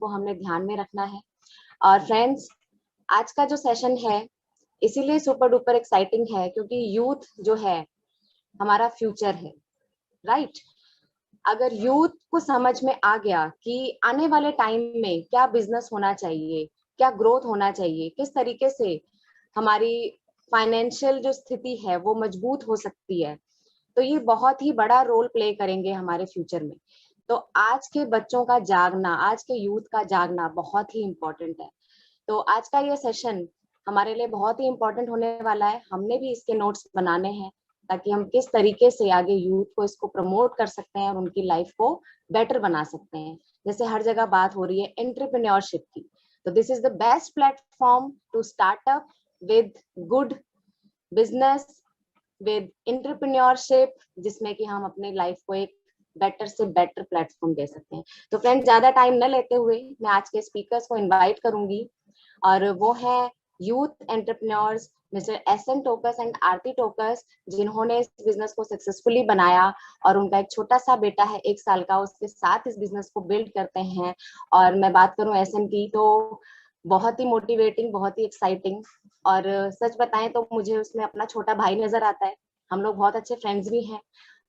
को हमने ध्यान में रखना है। और फ्रेंड्स, आज का जो सेशन है इसीलिए सुपर डुपर एक्साइटिंग है क्योंकि यूथ जो है हमारा फ्यूचर है, राइट। अगर यूथ को समझ में आ गया कि आने वाले टाइम में क्या बिजनेस होना चाहिए, क्या ग्रोथ होना चाहिए, किस तरीके से हमारी फाइनेंशियल जो स्थिति है वो मजबूत हो सकती है, तो ये बहुत ही बड़ा रोल प्ले करेंगे हमारे फ्यूचर में। तो आज के बच्चों का जागना, आज के यूथ का जागना बहुत ही इम्पोर्टेंट है। तो आज का ये सेशन हमारे लिए बहुत ही इम्पोर्टेंट होने वाला है। हमने भी इसके नोट्स बनाने हैं ताकि हम किस तरीके से आगे यूथ को इसको प्रमोट कर सकते हैं और उनकी लाइफ को बेटर बना सकते हैं। जैसे हर जगह बात हो रही है एंटरप्रेन्योरशिप की, तो this is the best platform to start up with good business, with entrepreneurship, जिसमें कि हम अपने लाइफ को एक बेटर से बेटर प्लेटफॉर्म दे सकते हैं। तो फ्रेंड्स, ज्यादा टाइम न लेते हुए मैं आज के स्पीकर्स को इनवाइट करूंगी और वो है youth entrepreneurs mister SN Tokas and Aarti Tokas, जिन्होंने इस बिजनेस को सक्सेसफुली बनाया और उनका एक छोटा सा बेटा है 1 साल का, उसके साथ इस बिजनेस को बिल्ड करते हैं। और मैं बात करूं एसएन की तो बहुत ही मोटिवेटिंग, बहुत ही एक्साइटिंग, और सच बताएं तो मुझे उसमें अपना छोटा भाई नजर आता है। हम लोग बहुत अच्छे फ्रेंड्स भी हैं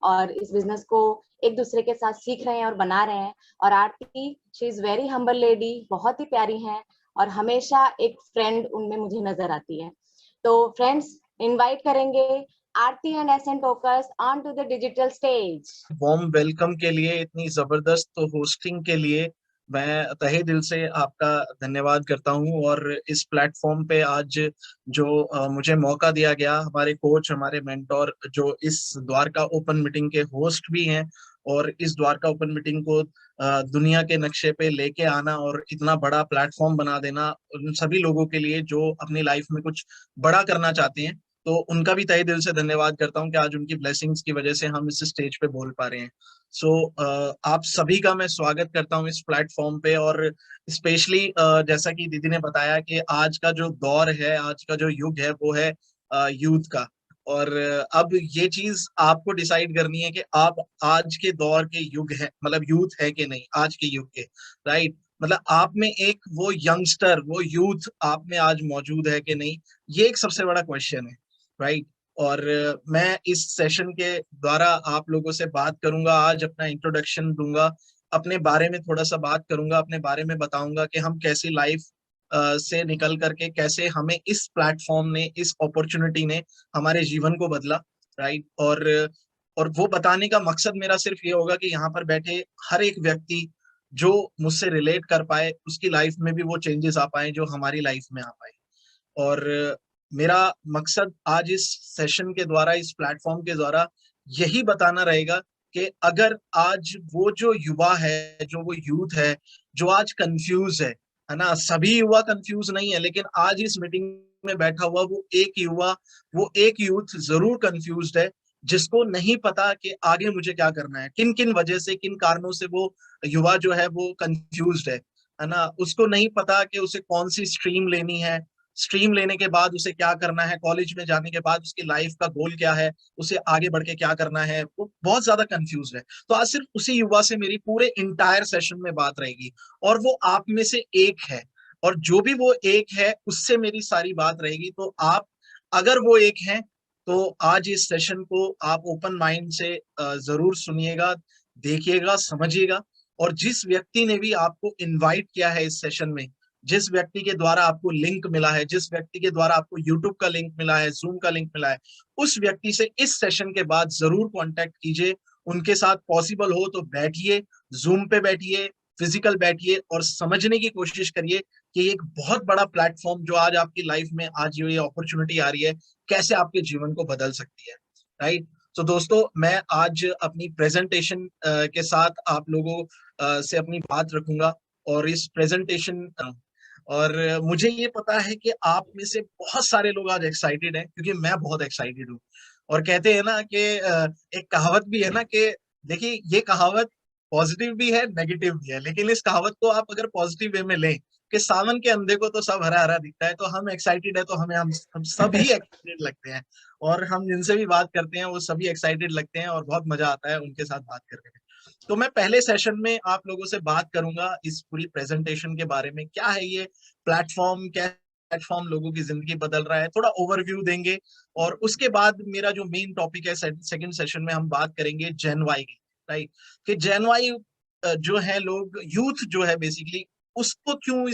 और इस बिजनेस को एक दूसरे के साथ सीख रहे हैं और बना रहे हैं। और Aarti, she is very humble lady, बहुत ही प्यारी हैं और हमेशा एक फ्रेंड उनमें मुझे नजर आती है। तो फ्रेंड्स, इनवाइट करेंगे Aarti and SN Tokas on to the digital stage. Warm welcome के लिए, इतनी जबरदस्त होस्टिंग के लिए मैं तहे दिल से आपका धन्यवाद करता हूं। और इस प्लेटफॉर्म पे आज जो मुझे मौका दिया गया, हमारे कोच, हमारे मेंटोर जो इस द्वारका ओपन मीटिंग के होस्ट भी हैं, और इस द्वारका ओपन मीटिंग को दुनिया के नक्शे पे लेके आना और इतना बड़ा प्लेटफॉर्म बना देना उन सभी लोगों के लिए जो अपनी लाइफ में कुछ बड़ा करना चाहते हैं, तो उनका भी तहे दिल से धन्यवाद करता हूँ कि आज उनकी ब्लेसिंग्स की वजह से हम इस स्टेज पे बोल पा रहे हैं। सो आप सभी का मैं स्वागत करता हूँ इस प्लेटफॉर्म पे। और स्पेशली जैसा कि दीदी ने बताया कि आज का जो दौर है, आज का जो युग है, वो है यूथ का। और अब ये चीज आपको डिसाइड करनी है कि आप आज के दौर के युग है, मतलब यूथ है कि नहीं आज के युग के, राइट। मतलब आप में एक वो यंगस्टर, वो यूथ आप में आज मौजूद है कि नहीं, ये एक सबसे बड़ा क्वेश्चन है, राइट। और मैं इस सेशन के द्वारा आप लोगों से बात करूंगा, आज अपना इंट्रोडक्शन दूंगा, अपने बारे में थोड़ा सा बात करूंगा, अपने बारे में बताऊंगा कि हम कैसी लाइफ से निकल करके कैसे हमें इस प्लेटफॉर्म ने, इस अपॉर्चुनिटी ने हमारे जीवन को बदला, राइट। और वो बताने का मकसद मेरा सिर्फ ये होगा कि यहाँ पर बैठे हर एक व्यक्ति जो मुझसे रिलेट कर पाए, उसकी लाइफ में भी वो चेंजेस आ पाए जो हमारी लाइफ में आ पाए। और मेरा मकसद आज इस सेशन के द्वारा, इस प्लेटफॉर्म के द्वारा यही बताना रहेगा कि अगर आज वो जो युवा है, जो वो यूथ है जो आज कंफ्यूज है ना, सभी युवा कंफ्यूज नहीं है, लेकिन आज इस मीटिंग में बैठा हुआ वो एक युवा, वो एक यूथ जरूर कंफ्यूज्ड है, जिसको नहीं पता कि आगे मुझे क्या करना है, किन किन वजह से, किन कारणों से वो युवा जो है वो कंफ्यूज्ड है ना। उसको नहीं पता कि उसे कौन सी स्ट्रीम लेनी है, स्ट्रीम लेने के बाद उसे क्या करना है, कॉलेज में जाने के बाद उसकी लाइफ का गोल क्या है, उसे आगे बढ़ के क्या करना है, वो बहुत ज्यादा कंफ्यूज है। तो आज सिर्फ उसी युवा से मेरी पूरे इंटायर सेशन में बात रहेगी, और वो आप में से एक है, और जो भी वो एक है उससे मेरी सारी बात रहेगी। तो आप अगर वो एक है तो आज इस सेशन को आप ओपन माइंड से जरूर सुनिएगा, देखिएगा, समझिएगा। और जिस व्यक्ति ने भी आपको इनवाइट किया है इस सेशन में, जिस व्यक्ति के द्वारा आपको लिंक मिला है, जिस व्यक्ति के द्वारा आपको यूट्यूब का लिंक मिला है, जूम का लिंक मिला है, उस व्यक्ति से इस सेशन के बाद जरूर कांटेक्ट कीजिए। उनके साथ पॉसिबल हो तो बैठिए, जूम पे बैठिए, फिजिकल बैठिए, और समझने की कोशिश करिए कि एक बहुत बड़ा प्लेटफॉर्म जो आज आपकी लाइफ में आज ये अपॉर्चुनिटी आ रही है, कैसे आपके जीवन को बदल सकती है, राइट। तो दोस्तों, मैं आज अपनी प्रेजेंटेशन के साथ आप लोगों से अपनी बात रखूंगा, और इस प्रेजेंटेशन, और मुझे ये पता है कि आप में से बहुत सारे लोग आज एक्साइटेड हैं, क्योंकि मैं बहुत एक्साइटेड हूँ। और कहते हैं ना कि एक कहावत भी है ना कि, देखिए ये कहावत पॉजिटिव भी है, नेगेटिव भी है, लेकिन इस कहावत को आप अगर पॉजिटिव वे में लें कि सावन के अंधे को तो सब हरा हरा दिखता है, तो हम एक्साइटेड है, तो हम सभी एक्साइटेड लगते हैं, और हम जिनसे भी बात करते हैं वो सभी एक्साइटेड लगते हैं, और बहुत मजा आता है उनके साथ बात करने में। तो मैं पहले सेशन में आप लोगों से बात करूंगा इस पूरी प्रेजेंटेशन के बारे में, क्या है ये प्लेटफॉर्म, क्या प्लेटफॉर्म लोगों की जिंदगी बदल रहा है, थोड़ा ओवरव्यू देंगे। और उसके बाद मेरा जो मेन टॉपिक है सेकंड सेशन में हम बात करेंगे जेन वाई की, राइट। कि जेन वाई जो है लोग, यूथ जो है बेसिकली, उसको क्यों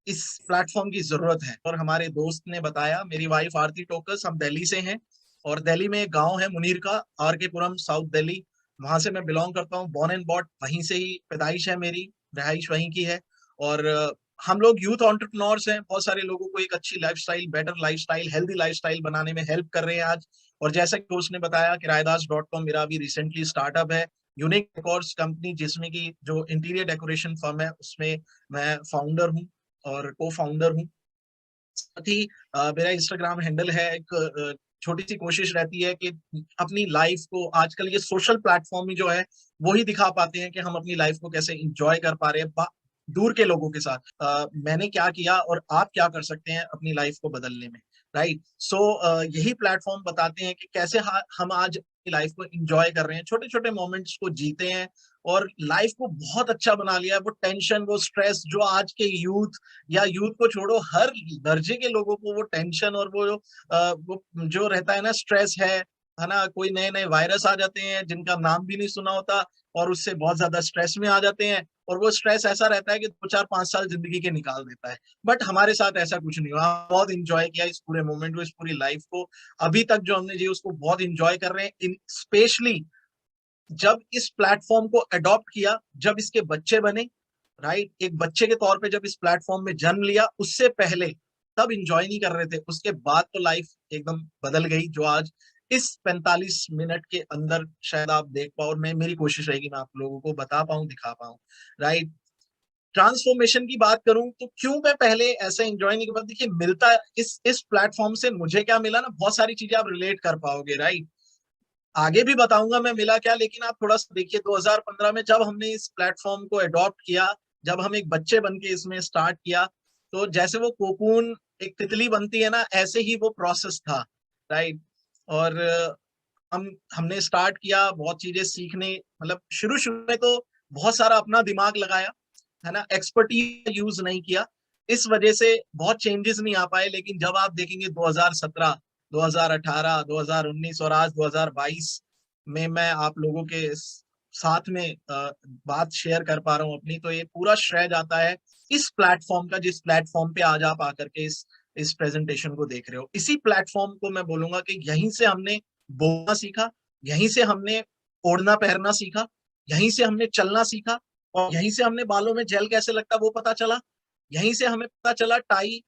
इस प्लेटफॉर्म की जरूरत है। और हमारे दोस्त ने बताया, मेरी वाइफ आरती टोकस, हम दिल्ली से हैं और दिल्ली में एक गांव है मुनीर का, आर के पुरम, साउथ दिल्ली, वहां से मैं बिलोंग करता हूँ, बॉर्न एंड बॉट वहीं से ही पैदाइश है मेरी, रहाइश वहीं की है। और हम लोग यूथ एंटरप्रेन्योर्स हैं, बहुत सारे लोगों को एक अच्छी lifestyle, better lifestyle, healthy lifestyle बनाने में हेल्प कर रहे हैं आज। और जैसा कि उसने बताया, किराएदास.com मेरा अभी रिसेंटली स्टार्टअप है, यूनिक डेकोर्स कंपनी, जिसमें की जो इंटीरियर डेकोरेशन फर्म है उसमें मैं फाउंडर हूँ और को फाउंडर हूँ। साथ ही मेरा इंस्टाग्राम हैंडल है, एक छोटी सी कोशिश रहती है कि अपनी लाइफ को, आजकल ये सोशल प्लेटफॉर्म ही जो है वो ही दिखा पाते हैं कि हम अपनी लाइफ को कैसे इंजॉय कर पा रहे हैं दूर के लोगों के साथ। मैंने क्या किया और आप क्या कर सकते हैं अपनी लाइफ को बदलने में, राइट। सो यही प्लेटफॉर्म बताते हैं कि कैसे हम आज अपनी लाइफ को इंजॉय कर रहे हैं, छोटे छोटे मोमेंट्स को जीते हैं और लाइफ को बहुत अच्छा बना लिया है। वो टेंशन, वो स्ट्रेस जो आज के यूथ, या यूथ को छोड़ो, हर दर्जे के लोगों को वो टेंशन और वो जो रहता है ना, स्ट्रेस है ना। कोई नए नए वायरस आ जाते हैं जिनका नाम भी नहीं सुना होता और उससे बहुत ज्यादा स्ट्रेस में आ जाते हैं, और वो स्ट्रेस ऐसा रहता है कि 2 4 5 साल जिंदगी के निकाल देता है। बट हमारे साथ ऐसा कुछ नहीं हुआ, बहुत इंजॉय किया इस पूरे मोमेंट को, इस पूरी लाइफ को। अभी तक जो हमने जी उसको बहुत इंजॉय कर रहे हैं। स्पेशली जब इस प्लेटफॉर्म को अडॉप्ट किया, जब इसके बच्चे बने, राइट, एक बच्चे के तौर पे जब इस प्लेटफॉर्म में जन्म लिया, उससे पहले तब इंजॉय नहीं कर रहे थे, उसके बाद तो लाइफ एकदम बदल गई, जो आज इस 45 मिनट के अंदर शायद आप देख पाओ, और मेरी कोशिश रहेगी मैं आप लोगों को बता पाऊं, दिखा पाऊं, राइट। ट्रांसफॉर्मेशन की बात करूं तो क्यों मैं पहले ऐसा एंजॉय नहीं कर पाता, देखिए मिलता इस प्लेटफॉर्म से मुझे क्या मिला ना, बहुत सारी चीजें आप रिलेट कर पाओगे, राइट। आगे भी बताऊंगा मैं मिला क्या, लेकिन आप थोड़ा सा देखिए 2015 में जब हमने इस प्लेटफॉर्म को अडॉप्ट किया, जब हम एक बच्चे बन के इसमें स्टार्ट किया, तो जैसे वो कोकून एक तितली बनती है ना, ऐसे ही वो प्रोसेस था, राइट। और हमने स्टार्ट किया बहुत चीजें सीखने, मतलब शुरू शुरू में तो बहुत सारा अपना दिमाग लगाया, है ना, एक्सपर्टीज यूज नहीं किया, इस वजह से बहुत चेंजेस नहीं आ पाए। लेकिन जब आप देखेंगे 2017, 2018, 2019 और आज 2022 में मैं आप लोगों के साथ में बात शेयर कर पा रहा हूँ अपनी, तो ये पूरा श्रेय जाता है इस प्लेटफॉर्म का, जिस प्लेटफॉर्म पे आज आप आकर के इस प्रेजेंटेशन को देख रहे हो। इसी प्लेटफॉर्म को मैं बोलूंगा कि यहीं से हमने बोलना सीखा, यहीं से हमने ओढ़ना पहनना सीखा, यहीं से हमने चलना सीखा, और यहीं से हमने बालों में जेल कैसे लगता वो पता चला, यहीं से हमें पता चला टाई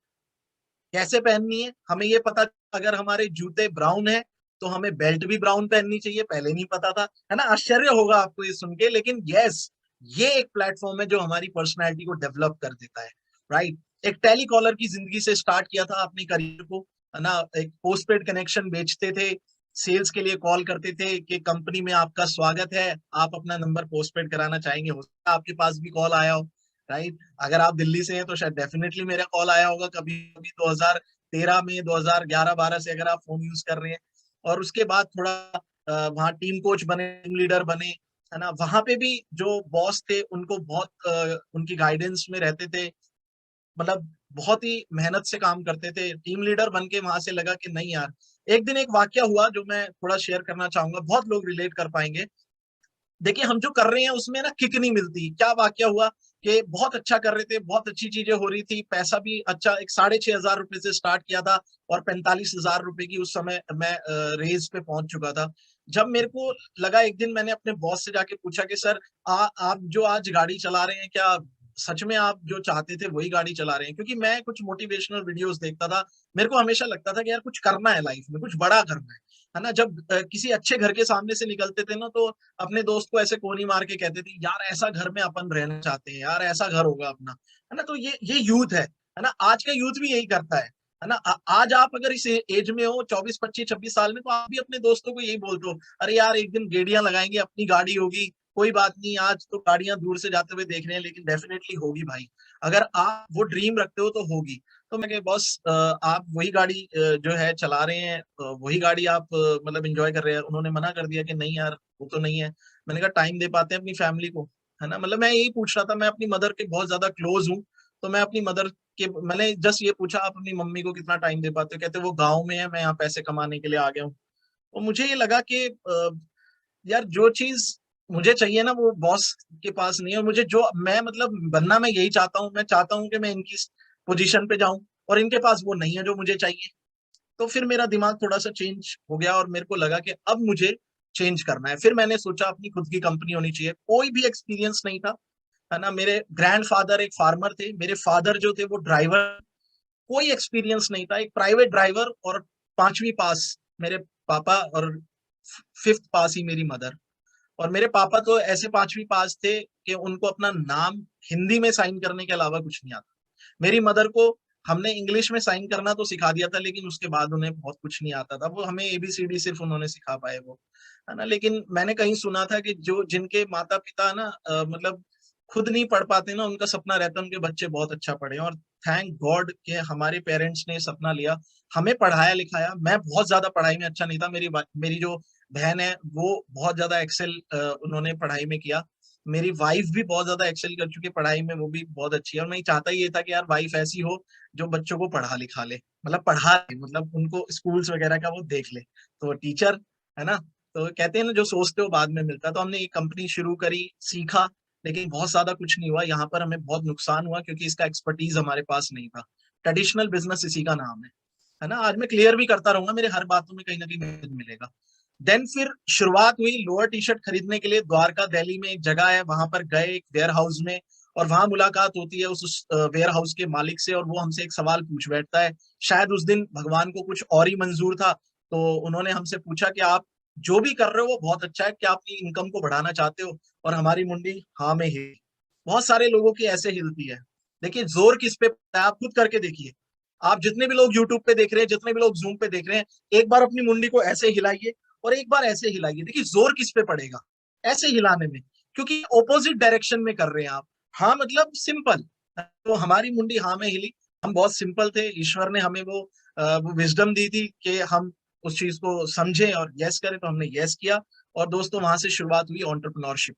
कैसे पहननी है, हमें ये पता, अगर हमारे जूते ब्राउन है तो हमें बेल्ट भी ब्राउन पहननी चाहिए, पहले नहीं पता था, है ना। आश्चर्य होगा आपको ये सुन के, लेकिन यस, ये एक प्लेटफॉर्म है जो हमारी पर्सनैलिटी को डेवलप कर देता है, राइट। एक टेलीकॉलर की जिंदगी से स्टार्ट किया था अपनी करियर को, है ना। एक पोस्टपेड कनेक्शन बेचते थे, सेल्स के लिए कॉल करते थे कि कंपनी में आपका स्वागत है, आप अपना नंबर पोस्टपेड कराना चाहेंगे, हो सकता है आपके पास भी कॉल आया हो, राइट। अगर आप दिल्ली से हैं तो शायद डेफिनेटली मेरा कॉल आया होगा कभी कभी 2013 में, 2011-12 से अगर आप फोन यूज कर रहे हैं। और उसके बाद थोड़ा वहाँ टीम कोच बने, टीम लीडर बने, है ना। वहां पे भी जो बॉस थे उनको बहुत उनकी गाइडेंस में रहते थे, मतलब बहुत ही मेहनत से काम करते थे। टीम लीडर बन के वहां से लगा कि नहीं यार, एक दिन एक वाक्य हुआ जो मैं थोड़ा शेयर करना चाहूंगा, बहुत लोग रिलेट कर पाएंगे। देखिए हम जो कर रहे हैं उसमें ना किक नहीं मिलती। क्या वाक्य हुआ कि बहुत अच्छा कर रहे थे, बहुत अच्छी चीजें हो रही थी, पैसा भी अच्छा, एक 6,500 रुपए से स्टार्ट किया था और 45,000 रुपए की उस समय मैं रेज पे पहुंच चुका था। जब मेरे को लगा, एक दिन मैंने अपने बॉस से जाके पूछा कि सर, आप जो आज गाड़ी चला रहे हैं, क्या सच में आप जो चाहते थे वही गाड़ी चला रहे हैं? क्योंकि मैं कुछ मोटिवेशनल वीडियोस देखता था, मेरे को हमेशा लगता था कि यार कुछ करना है लाइफ में, कुछ बड़ा करना है ना। जब किसी अच्छे घर के सामने से निकलते थे ना, तो अपने दोस्त को ऐसे कोनी मार के कहते थे, यार ऐसा घर में अपन रहना चाहते हैं, यार ऐसा घर होगा अपना, है ना। तो ये यूथ है ना। आज का यूथ भी यही करता है ना। आज आप अगर इस एज में हो, 24, 25, 26 साल में, तो आप भी अपने दोस्तों को यही बोलते हो, अरे यार एक दिन गेड़ियां लगाएंगे, अपनी गाड़ी होगी, कोई बात नहीं, आज तो गाड़ियां दूर से जाते हुए देख रहे हैं, लेकिन डेफिनेटली होगी भाई। अगर आप वो ड्रीम रखते हो तो होगी। तो मैं कहा बॉस आप वही गाड़ी जो है चला रहे हैं, वही गाड़ी आप मतलब एंजॉय कर रहे हैं। उन्होंने मना कर दिया कि नहीं यार वो तो नहीं है। मैंने कहा टाइम दे पाते हैं अपनी फैमिली को, है ना। मतलब मैं यही पूछ रहा था, मैं अपनी मदर के बहुत ज्यादा क्लोज हूँ, तो मैं अपनी मदर के, मैंने जस्ट ये पूछा आप अपनी मम्मी को कितना टाइम दे पाते हो, कहते वो गाँव में है, मैं यहाँ पैसे कमाने के लिए आ गया हूँ। तो मुझे ये लगा कि यार जो चीज मुझे चाहिए ना वो बॉस के पास नहीं है, और मुझे जो मैं मतलब बनना मैं यही चाहता हूँ, मैं चाहता हूँ कि मैं इनकी पोजीशन पे जाऊं, और इनके पास वो नहीं है जो मुझे चाहिए। तो फिर मेरा दिमाग थोड़ा सा चेंज हो गया और मेरे को लगा कि अब मुझे चेंज करना है। फिर मैंने सोचा अपनी खुद की कंपनी होनी चाहिए। कोई भी एक्सपीरियंस नहीं था, है ना। मेरे ग्रैंडफादर एक फार्मर थे, मेरे फादर जो थे वो ड्राइवर, कोई एक्सपीरियंस नहीं था, एक प्राइवेट ड्राइवर, और 5वीं पास मेरे पापा, और 5th पास ही मेरी मदर। और मेरे पापा तो ऐसे 5वीं पास थे कि उनको अपना नाम हिंदी में साइन करने के अलावा कुछ नहीं आता। मेरी मदर को हमने इंग्लिश में साइन करना तो सिखा दिया था, लेकिन उसके बाद उन्हें बहुत कुछ नहीं आता था, वो हमें ABCD सिर्फ उन्होंने सिखा पाए वो, है ना। लेकिन मैंने कहीं सुना था कि जो जिनके माता पिता ना मतलब खुद नहीं पढ़ पाते ना, उनका सपना रहता है उनके बच्चे बहुत अच्छा पढ़े। और थैंक गॉड के हमारे पेरेंट्स ने सपना लिया, हमें पढ़ाया लिखाया। मैं बहुत ज्यादा पढ़ाई में अच्छा नहीं था, मेरी जो बहन है वो बहुत ज्यादा एक्सेल उन्होंने पढ़ाई में किया। मेरी वाइफ भी बहुत ज्यादा एक्सेल कर चुकी है पढ़ाई में, वो भी बहुत अच्छी है। और मैं चाहता ये था कि यार वाइफ ऐसी हो जो बच्चों को पढ़ा लिखा ले, मतलब पढ़ा ले, मतलब उनको स्कूल्स वगैरह का वो देख ले, तो टीचर, है ना। तो कहते हैं ना जो सोचते हो बाद में मिलता है। तो हमने ये कंपनी शुरू करी, सीखा, लेकिन बहुत ज्यादा कुछ नहीं हुआ। यहाँ पर हमें बहुत नुकसान हुआ क्योंकि इसका एक्सपर्टीज हमारे पास नहीं था। ट्रेडिशनल बिजनेस इसी का नाम है ना। आज मैं क्लियर भी करता रहूंगा, मेरे हर बातों में कहीं ना कहीं मैसेज मिलेगा। देन फिर शुरुआत हुई लोअर टी शर्ट खरीदने के लिए। द्वारका दिल्ली में एक जगह है, वहां पर गए एक वेयर हाउस में, और वहां मुलाकात होती है उस वेयर हाउस के मालिक से, और वो हमसे एक सवाल पूछ बैठता है। शायद उस दिन भगवान को कुछ और ही मंजूर था, तो उन्होंने हमसे पूछा कि आप जो भी कर रहे हो वो बहुत अच्छा है, क्या अपनी इनकम को बढ़ाना चाहते हो। और हमारी मुंडी हाँ में हिली। बहुत सारे लोगों की ऐसे हिलती है। देखिए जोर किस पे पड़ता है, आप खुद करके देखिए। आप जितने भी लोग यूट्यूब पे देख रहे हैं, जितने भी लोग जूम पे देख रहे हैं, एक बार अपनी मुंडी को ऐसे हिलाइए और एक बार ऐसे हिलाइए। देखिए जोर किस पे पड़ेगा, ऐसे हिलाने में, क्योंकि ऑपोजिट डायरेक्शन में कर रहे हैं आप। हाँ मतलब सिंपल। तो हमारी मुंडी हाँ में हिली। हम बहुत सिंपल थे, ईश्वर ने हमें वो विजडम दी थी कि हम उस चीज को समझें और यस करें, तो हमने यस किया। और दोस्तों वहां से शुरुआत हुई एंटरप्रेन्योरशिप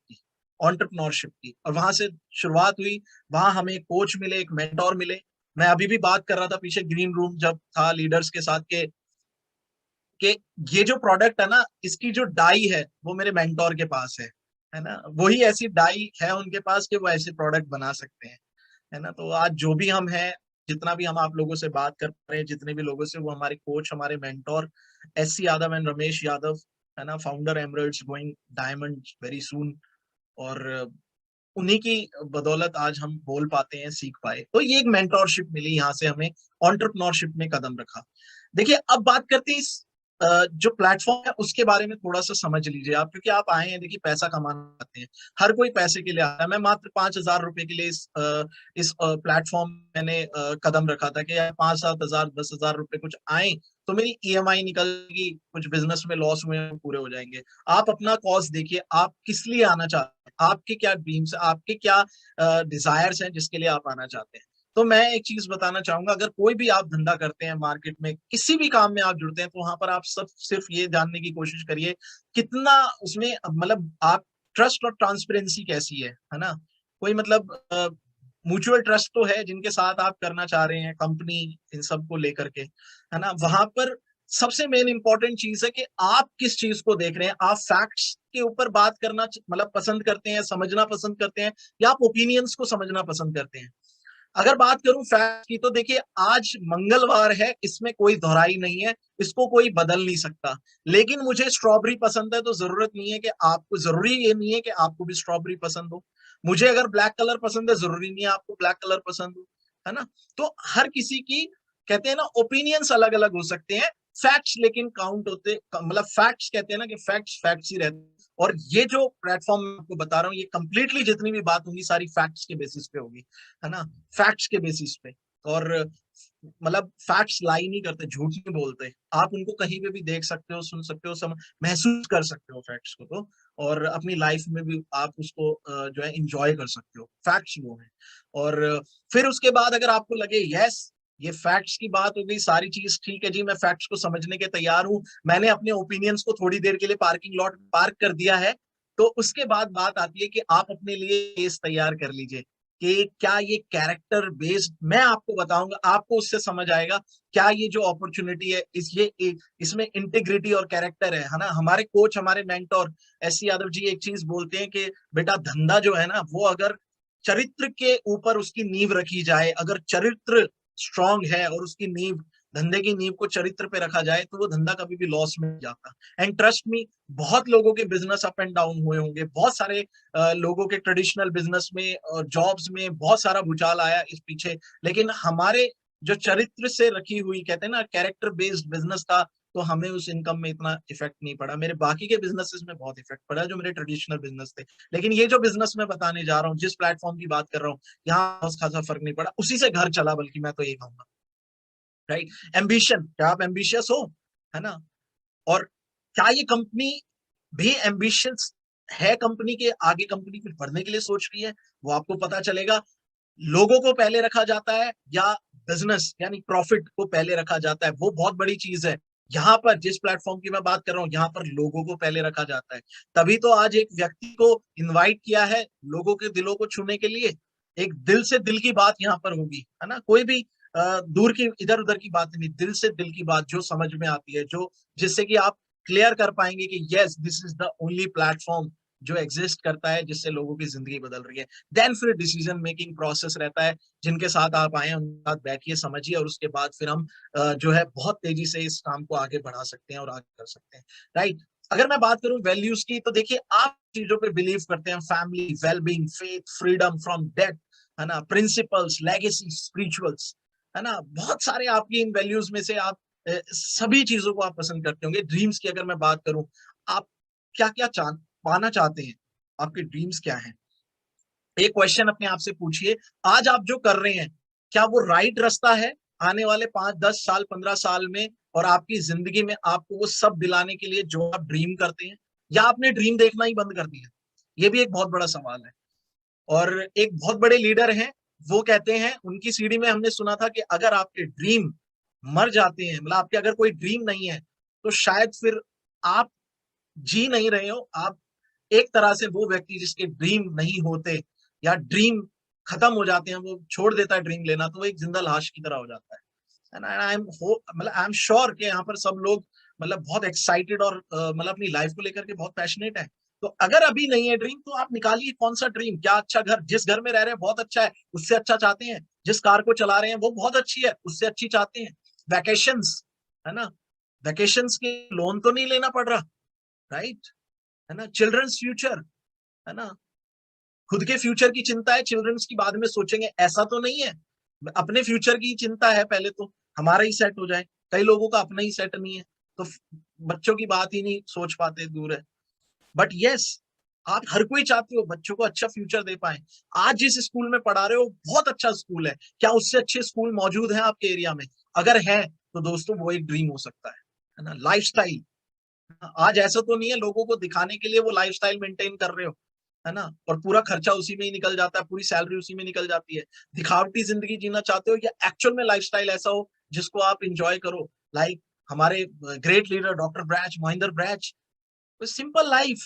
की, और वहां से शुरुआत हुई। वहां हमें कोच मिले, एक मेंटोर मिले। मैं अभी भी बात कर रहा था पीछे ग्रीन रूम जब था लीडर्स के साथ के ये जो प्रोडक्ट है ना, इसकी जो डाई है वो मेरे मेंटोर के पास है ना। वही ऐसी डाई है उनके पास कि वो ऐसे प्रोडक्ट बना सकते हैं, है ना। तो आज जो भी हम हैं, जितना भी हम आप लोगों से बात कर रहे हैं, जितने भी लोगों से, वो हमारे कोच, हमारे mentor SC Yadav and Ramesh Yadav, है ना। Founder emeralds going diamond very soon. और उन्हीं की बदौलत आज हम बोल पाते हैं, सीख पाए। तो ये एक मेंटोरशिप मिली, यहाँ से हमें एंटरप्रेन्योरशिप में कदम रखा। देखिए अब बात करते हैं इस जो प्लेटफॉर्म है उसके बारे में थोड़ा सा समझ लीजिए आप, क्योंकि आप आए हैं देखिए पैसा कमाना चाहते हैं। हर कोई पैसे के लिए आता है। मैं मात्र 5,000 रुपए के लिए इस प्लेटफॉर्म मैंने कदम रखा था कि यार 5-7 हजार 10,000 रुपए कुछ आए तो मेरी EMI निकलेगी, कुछ बिजनेस में लॉस हुए हैं, पूरे हो जाएंगे। आप अपना कॉज देखिए, आप किस लिए आना चाहते हैं, आपके क्या ड्रीम्स है, आपके क्या डिजायर्स हैं जिसके लिए आप आना चाहते हैं। तो मैं एक चीज बताना चाहूंगा, अगर कोई भी आप धंधा करते हैं, मार्केट में किसी भी काम में आप जुड़ते हैं, तो वहां पर आप सब सिर्फ ये जानने की कोशिश करिए कितना उसमें मतलब आप ट्रस्ट और ट्रांसपेरेंसी कैसी है ना। कोई मतलब म्यूचुअल ट्रस्ट तो है जिनके साथ आप करना चाह रहे हैं कंपनी, इन सब को लेकर के, है ना। वहां पर सबसे मेन इंपॉर्टेंट चीज है कि आप किस चीज को देख रहे हैं। आप फैक्ट्स के ऊपर बात करना मतलब पसंद करते हैं, समझना पसंद करते हैं, या आप ओपिनियंस को समझना पसंद करते हैं। अगर बात करूं फैक्ट की, तो देखिए आज मंगलवार है, इसमें कोई दोहराई नहीं है, इसको कोई बदल नहीं सकता। लेकिन मुझे स्ट्रॉबेरी पसंद है, तो जरूरत नहीं है कि आपको, जरूरी ये नहीं है कि आपको भी स्ट्रॉबेरी पसंद हो। मुझे अगर ब्लैक कलर पसंद है, जरूरी नहीं है आपको ब्लैक कलर पसंद हो, है ना। तो हर किसी की, कहते हैं ना, ओपिनियंस अलग अलग हो सकते हैं। फैक्ट्स लेकिन काउंट होते, मतलब फैक्ट्स कहते हैं ना कि फैक्ट्स फैक्ट्स ही रहते हैं। और ये जो प्लेटफॉर्म मैं आपको बता रहा हूँ, ये कंप्लीटली जितनी भी बात होगी सारी फैक्ट्स के बेसिस पे होगी, है ना। फैक्ट्स के बेसिस पे। और मतलब फैक्ट्स लाई नहीं करते, झूठ नहीं बोलते। आप उनको कहीं पे भी देख सकते हो, सुन सकते हो, महसूस कर सकते हो फैक्ट्स को। तो और अपनी लाइफ में भी आप उसको जो है इंजॉय कर सकते हो। फैक्ट्स वो है। और फिर उसके बाद अगर आपको लगे यस ये फैक्ट्स की बात हो गई, सारी चीज ठीक है जी, मैं फैक्ट्स को समझने के तैयार हूं, मैंने अपने ओपिनियंस को थोड़ी देर के लिए पार्किंग लॉट पार्क कर दिया है। तो उसके बाद बात आती है कि आप अपने लिए केस तैयार कर लीजिए कि क्या ये कैरेक्टर बेस्ड, मैं आपको बताऊंगा, आपको उससे समझ आएगा क्या ये जो अपॉर्चुनिटी है इसमें इंटीग्रिटी और कैरेक्टर है ना। हमारे कोच, हमारे मेंटोर एस.सी. यादव जी एक चीज बोलते हैं कि बेटा धंधा जो है ना, वो अगर चरित्र के ऊपर उसकी नींव रखी जाए, अगर चरित्र स्ट्रांग है और उसकी नींव, धंधे की नींव को चरित्र पे रखा जाए, तो वो धंधा कभी भी लॉस में नहीं जाता। एंड ट्रस्ट मी, बहुत लोगों के बिजनेस अप एंड डाउन हुए होंगे, बहुत सारे लोगों के ट्रेडिशनल बिजनेस में और जॉब्स में बहुत सारा भूचाल आया इस पीछे, लेकिन हमारे जो चरित्र से रखी हुई, कहते हैं ना, कैरेक्टर बेस्ड बिजनेस था, तो हमें उस इनकम में इतना इफेक्ट नहीं पड़ा। मेरे बाकी के बिजनेसेस में बहुत इफेक्ट पड़ा जो मेरे ट्रेडिशनल बिजनेस थे, लेकिन ये जो बिजनेस मैं बताने जा रहा हूँ, जिस प्लेटफॉर्म की बात कर रहा हूँ, यहाँ बहुत खासा फर्क नहीं पड़ा, उसी से घर चला, बल्कि मैं तो ये कहूंगा। राइट, एम्बिशन, क्या आप एम्बिशियस हो, है ना? और क्या ये कंपनी भी एम्बिशियस है, कंपनी के आगे कंपनी फिर बढ़ने के लिए सोच रही है, वो आपको पता चलेगा। लोगों को पहले रखा जाता है या बिजनेस यानी प्रॉफिट को पहले रखा जाता है, वो बहुत बड़ी चीज है। यहाँ पर जिस प्लेटफॉर्म की मैं बात कर रहा हूँ, यहाँ पर लोगों को पहले रखा जाता है। तभी तो आज एक व्यक्ति को इनवाइट किया है लोगों के दिलों को छूने के लिए। एक दिल से दिल की बात यहाँ पर होगी, है ना, कोई भी दूर की इधर उधर की बात नहीं, दिल से दिल की बात जो समझ में आती है, जो जिससे कि आप क्लियर कर पाएंगे कि yes, this is the only platform जो एग्जिस्ट करता है जिससे लोगों की जिंदगी बदल रही है। देन फिर डिसीजन मेकिंग प्रोसेस रहता है, जिनके साथ आप आए उनके साथ बैठिए, समझिए, और उसके बाद फिर हम जो है बहुत तेजी से इस काम को आगे बढ़ा सकते हैं और आगे कर सकते हैं। राइट, अगर मैं बात करूं वैल्यूज की, तो देखिए आप चीजों पे बिलीव करते हैं, family, wellbeing, faith, freedom from death, है ना, प्रिंसिपल्स, लेगेसी, स्पिरिचुअल्स, है ना, बहुत सारे आपकी इन वैल्यूज में से आप सभी चीजों को आप पसंद करते होंगे। ड्रीम्स की अगर मैं बात करूं, आप क्या क्या पाना चाहते हैं, आपके ड्रीम्स क्या हैं? एक क्वेश्चन अपने आप से पूछिए, आज आप जो कर रहे हैं, क्या वो राइट रास्ता है आने वाले 5, 10 साल, 15 साल में, और आपकी जिंदगी में आपको वो सब दिलाने के लिए जो आप ड्रीम करते हैं, या आपने ड्रीम देखना ही बंद कर दिया? ये भी एक बहुत बड़ा सवाल है। और एक बहुत बड़े लीडर हैं, वो कहते हैं, उनकी सीढ़ी में हमने सुना था कि अगर आपके ड्रीम मर जाते हैं, मतलब आपके अगर कोई ड्रीम नहीं है, तो शायद फिर आप जी नहीं रहे हो, आप एक तरह से वो व्यक्ति जिसके ड्रीम नहीं होते या ड्रीम खत्म हो जाते हैं, वो छोड़ देता है ड्रीम लेना, तो वो एक जिंदा लाश की तरह हो जाता है। एंड आई एम मतलब आई एम श्योर कि यहाँ पर सब लोग मतलब बहुत एक्साइटेड और मतलब अपनी लाइफ को लेकर के बहुत पैशनेट है। तो अगर अभी नहीं है ड्रीम, तो आप निकालिए कौन सा ड्रीम। क्या अच्छा घर, जिस घर में रह रहे हैं बहुत अच्छा है, उससे अच्छा चाहते हैं? जिस कार को चला रहे हैं वो बहुत अच्छी है, उससे अच्छी चाहते हैं? वैकेशंस, है ना, वैकेशंस के लोन तो नहीं लेना पड़ रहा, राइट, है ना, चिल्ड्रंस फ्यूचर, है ना, खुद के फ्यूचर की चिंता है, चिल्ड्रंस की बाद में सोचेंगे, ऐसा तो नहीं है। अपने फ्यूचर की चिंता है, पहले तो हमारा ही सेट हो जाए। कई लोगों का अपना ही सेट नहीं है, तो बच्चों की बात ही नहीं सोच पाते, दूर है। बट यस, आप हर कोई चाहते हो बच्चों को अच्छा फ्यूचर दे पाए। आज जिस स्कूल में पढ़ा रहे हो बहुत अच्छा स्कूल है, क्या उससे अच्छे स्कूल मौजूद हैं आपके एरिया में? अगर है तो दोस्तों वो एक ड्रीम हो सकता है ना। लाइफस्टाइल, आज ऐसा तो नहीं है लोगों को दिखाने के लिए वो लाइफस्टाइल मेंटेन कर रहे हो, है ना, और पूरा खर्चा उसी में ही निकल जाता है, पूरी सैलरी उसी में निकल जाती है। दिखावटी जिंदगी जीना चाहते हो, या एक्चुअल में लाइफस्टाइल ऐसा हो जिसको आप इंजॉय करो? लाइक हमारे ग्रेट लीडर डॉक्टर ब्रैच, महेंद्र ब्रैच, सिंपल लाइफ,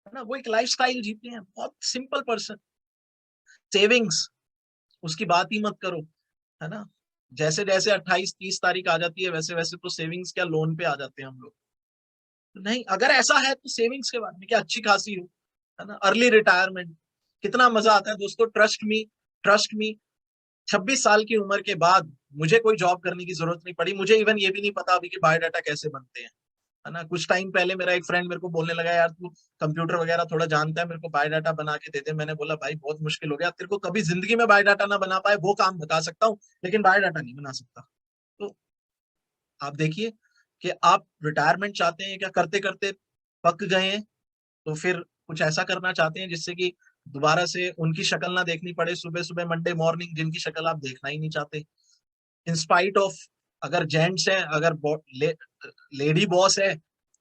है ना, वो एक लाइफस्टाइल जीते हैं, बहुत सिंपल पर्सन। सेविंग्स, उसकी बात ही मत करो, है ना, जैसे जैसे 28-30 तारीख आ जाती है, वैसे वैसे तो सेविंग्स क्या लोन पे आ जाते हैं हम लोग। नहीं, अगर ऐसा है तो सेविंग्स के बाद में क्या अच्छी खासी हो, है ना, अर्ली रिटायरमेंट, कितना मजा आता है दोस्तों। ट्रस्ट मी, 26 साल की उम्र के बाद मुझे कोई जॉब करने की जरूरत नहीं पड़ी। मुझे इवन ये भी नहीं पता अभी कि बायोडाटा कैसे बनते हैं, है ना। कुछ टाइम पहले मेरा एक फ्रेंड मेरे को बोलने लगा, यार तू कंप्यूटर वगैरह थोड़ा जानता है, मेरे को बायोडाटा बना के दे दे। मैंने बोला भाई बहुत मुश्किल हो गया, तेरे को कभी जिंदगी में बायोडाटा ना बना पाए वो काम बता सकता हूँ, लेकिन बायोडाटा नहीं बना सकता। तो आप देखिए कि आप रिटायरमेंट चाहते हैं, क्या करते करते पक गए हैं, तो फिर कुछ ऐसा करना चाहते हैं जिससे कि दोबारा से उनकी शक्ल ना देखनी पड़े सुबह सुबह मंडे मॉर्निंग, जिनकी शक्ल आप देखना ही नहीं चाहते। इंस्पाइट ऑफ, अगर जेंट्स है, अगर लेडी बॉस है,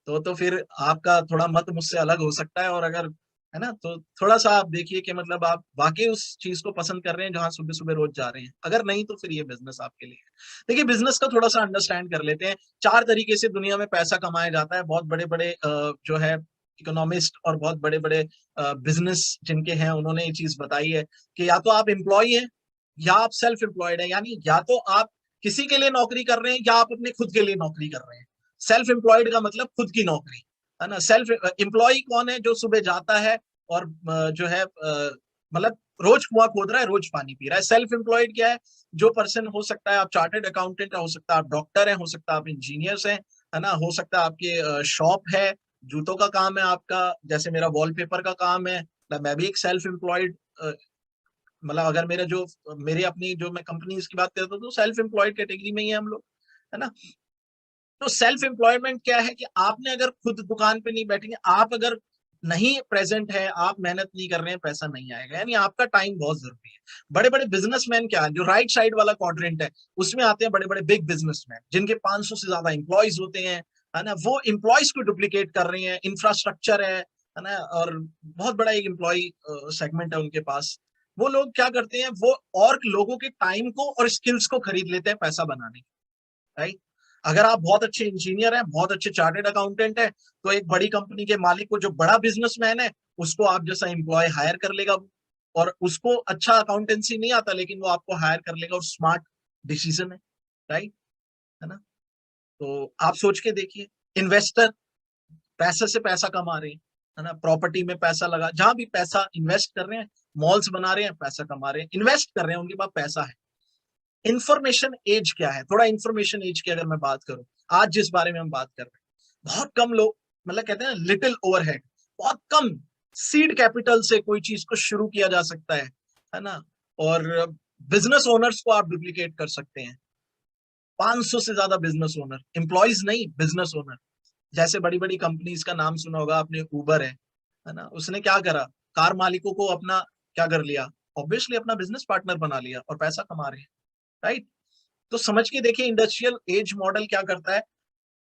तो फिर आपका थोड़ा मत मुझसे अलग हो सकता है। और अगर है ना। तो थोड़ा सा आप देखिए कि मतलब आप वाकई उस चीज को पसंद कर रहे हैं जहां सुबह सुबह रोज जा रहे हैं। अगर नहीं तो फिर ये बिजनेस आपके लिए है। देखिए बिजनेस का थोड़ा सा अंडरस्टैंड कर लेते हैं। 4 तरीके से दुनिया में पैसा कमाया जाता है। बहुत बड़े बड़े जो है इकोनॉमिस्ट और बहुत बड़े बड़े बिजनेस जिनके हैं उन्होंने ये चीज बताई है कि या तो आप एम्प्लॉय हैं या आप सेल्फ एम्प्लॉयड है। यानी या तो आप किसी के लिए नौकरी कर रहे हैं या आप अपने खुद के लिए नौकरी कर रहे हैं। सेल्फ एम्प्लॉयड का मतलब खुद की नौकरी, है ना। सेल्फ एम्प्लॉय कौन है? जो सुबह जाता है और जो है मतलब रोज कुआं खोद रहा है, रोज पानी पी रहा है। सेल्फ एम्प्लॉयड क्या है? जो पर्सन, हो सकता है आप चार्टर्ड अकाउंटेंट है, हो सकता है आप डॉक्टर हैं, हो सकता है आप इंजीनियर्स हैं, है ना। हो सकता है आपके शॉप है, जूतों का काम है आपका, जैसे मेरा वॉलपेपर का काम है। मैं भी एक सेल्फ एम्प्लॉयड, मतलब अगर मेरे अपनी जो मैं कंपनीज की बात करता हूँ तो सेल्फ एम्प्लॉयड कैटेगरी में ही है हम लोग, है ना। तो सेल्फ एम्प्लॉयमेंट क्या है कि आपने अगर खुद दुकान पे नहीं बैठेंगे, आप अगर नहीं प्रेजेंट है, आप मेहनत नहीं कर रहे हैं, पैसा नहीं आएगा। यानी आपका टाइम बहुत जरूरी है। बड़े बड़े बिजनेसमैन क्या है, जो राइट साइड वाला क्वाड्रेंट है उसमें आते हैं बड़े बड़े बिग बिजनेसमैन जिनके 500 से ज्यादा एम्प्लॉयज होते हैं, है ना। वो एम्प्लॉयज को डुप्लीकेट कर रहे हैं, इंफ्रास्ट्रक्चर है ना, और बहुत बड़ा एक एम्प्लॉय सेगमेंट है उनके पास। वो लोग क्या करते हैं, वो और लोगों के टाइम को और स्किल्स को खरीद लेते हैं पैसा बनाने, राइट। अगर आप बहुत अच्छे इंजीनियर हैं, बहुत अच्छे चार्टेड अकाउंटेंट हैं, तो एक बड़ी कंपनी के मालिक को, जो बड़ा बिजनेसमैन है, उसको आप जैसा एम्प्लॉय हायर कर लेगा। और उसको अच्छा अकाउंटेंसी नहीं आता लेकिन वो आपको हायर कर लेगा, और स्मार्ट डिसीजन है, राइट, है ना। तो आप सोच के देखिए, इन्वेस्टर पैसे से पैसा कमा रहे हैं, है ना। प्रॉपर्टी में पैसा लगा, जहां भी पैसा इन्वेस्ट कर रहे हैं, मॉल्स बना रहे हैं, पैसा कमा रहे हैं, इन्वेस्ट कर रहे हैं, उनके पास पैसा है। इंफॉर्मेशन एज क्या है? थोड़ा इंफॉर्मेशन एज की अगर मैं बात करूं, आज जिस बारे में हम बात कर रहे हैं, बहुत कम लोग, मतलब कहते हैं लिटिल ओवरहेड, बहुत कम सीड कैपिटल से कोई चीज को शुरू किया जा सकता है ना। और बिजनेस ओनर्स को आप डुप्लीकेट कर सकते हैं। 500 से ज्यादा बिजनेस ओनर, एम्प्लॉयज नहीं, बिजनेस ओनर। जैसे बड़ी बड़ी कंपनीज का नाम सुना होगा आपने, उबर है ना। उसने क्या करा, कार मालिकों को अपना क्या कर लिया, ऑब्वियसली अपना बिजनेस पार्टनर बना लिया, और पैसा कमा रहे हैं, राइट। तो समझ के देखिए इंडस्ट्रियल एज मॉडल क्या करता है।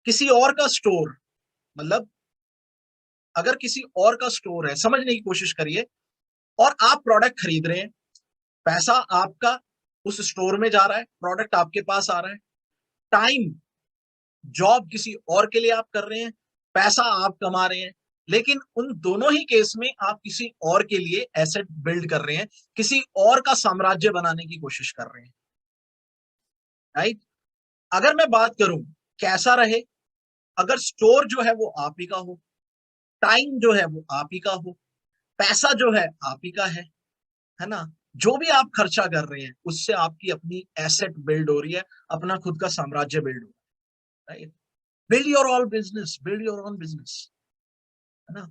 किसी और का स्टोर, मतलब अगर किसी और का स्टोर है, समझने की कोशिश करिए, और आप प्रोडक्ट खरीद रहे हैं, पैसा आपका उस स्टोर में जा रहा है, प्रोडक्ट आपके पास आ रहा है, टाइम, जॉब किसी और के लिए आप कर रहे हैं, पैसा आप कमा रहे हैं। लेकिन उन दोनों ही केस में आप किसी और के लिए एसेट बिल्ड कर रहे हैं, किसी और का साम्राज्य बनाने की कोशिश कर रहे हैं, राइट। अगर मैं बात करूं कैसा रहे, अगर स्टोर जो है वो आप ही का हो, टाइम जो है वो आप ही का हो, पैसा जो है आप ही का है ना। जो भी आप खर्चा कर रहे हैं उससे आपकी अपनी एसेट बिल्ड हो रही है, अपना खुद का साम्राज्य बिल्ड हो रहा है, right. Build your all business, build your own business, है ना।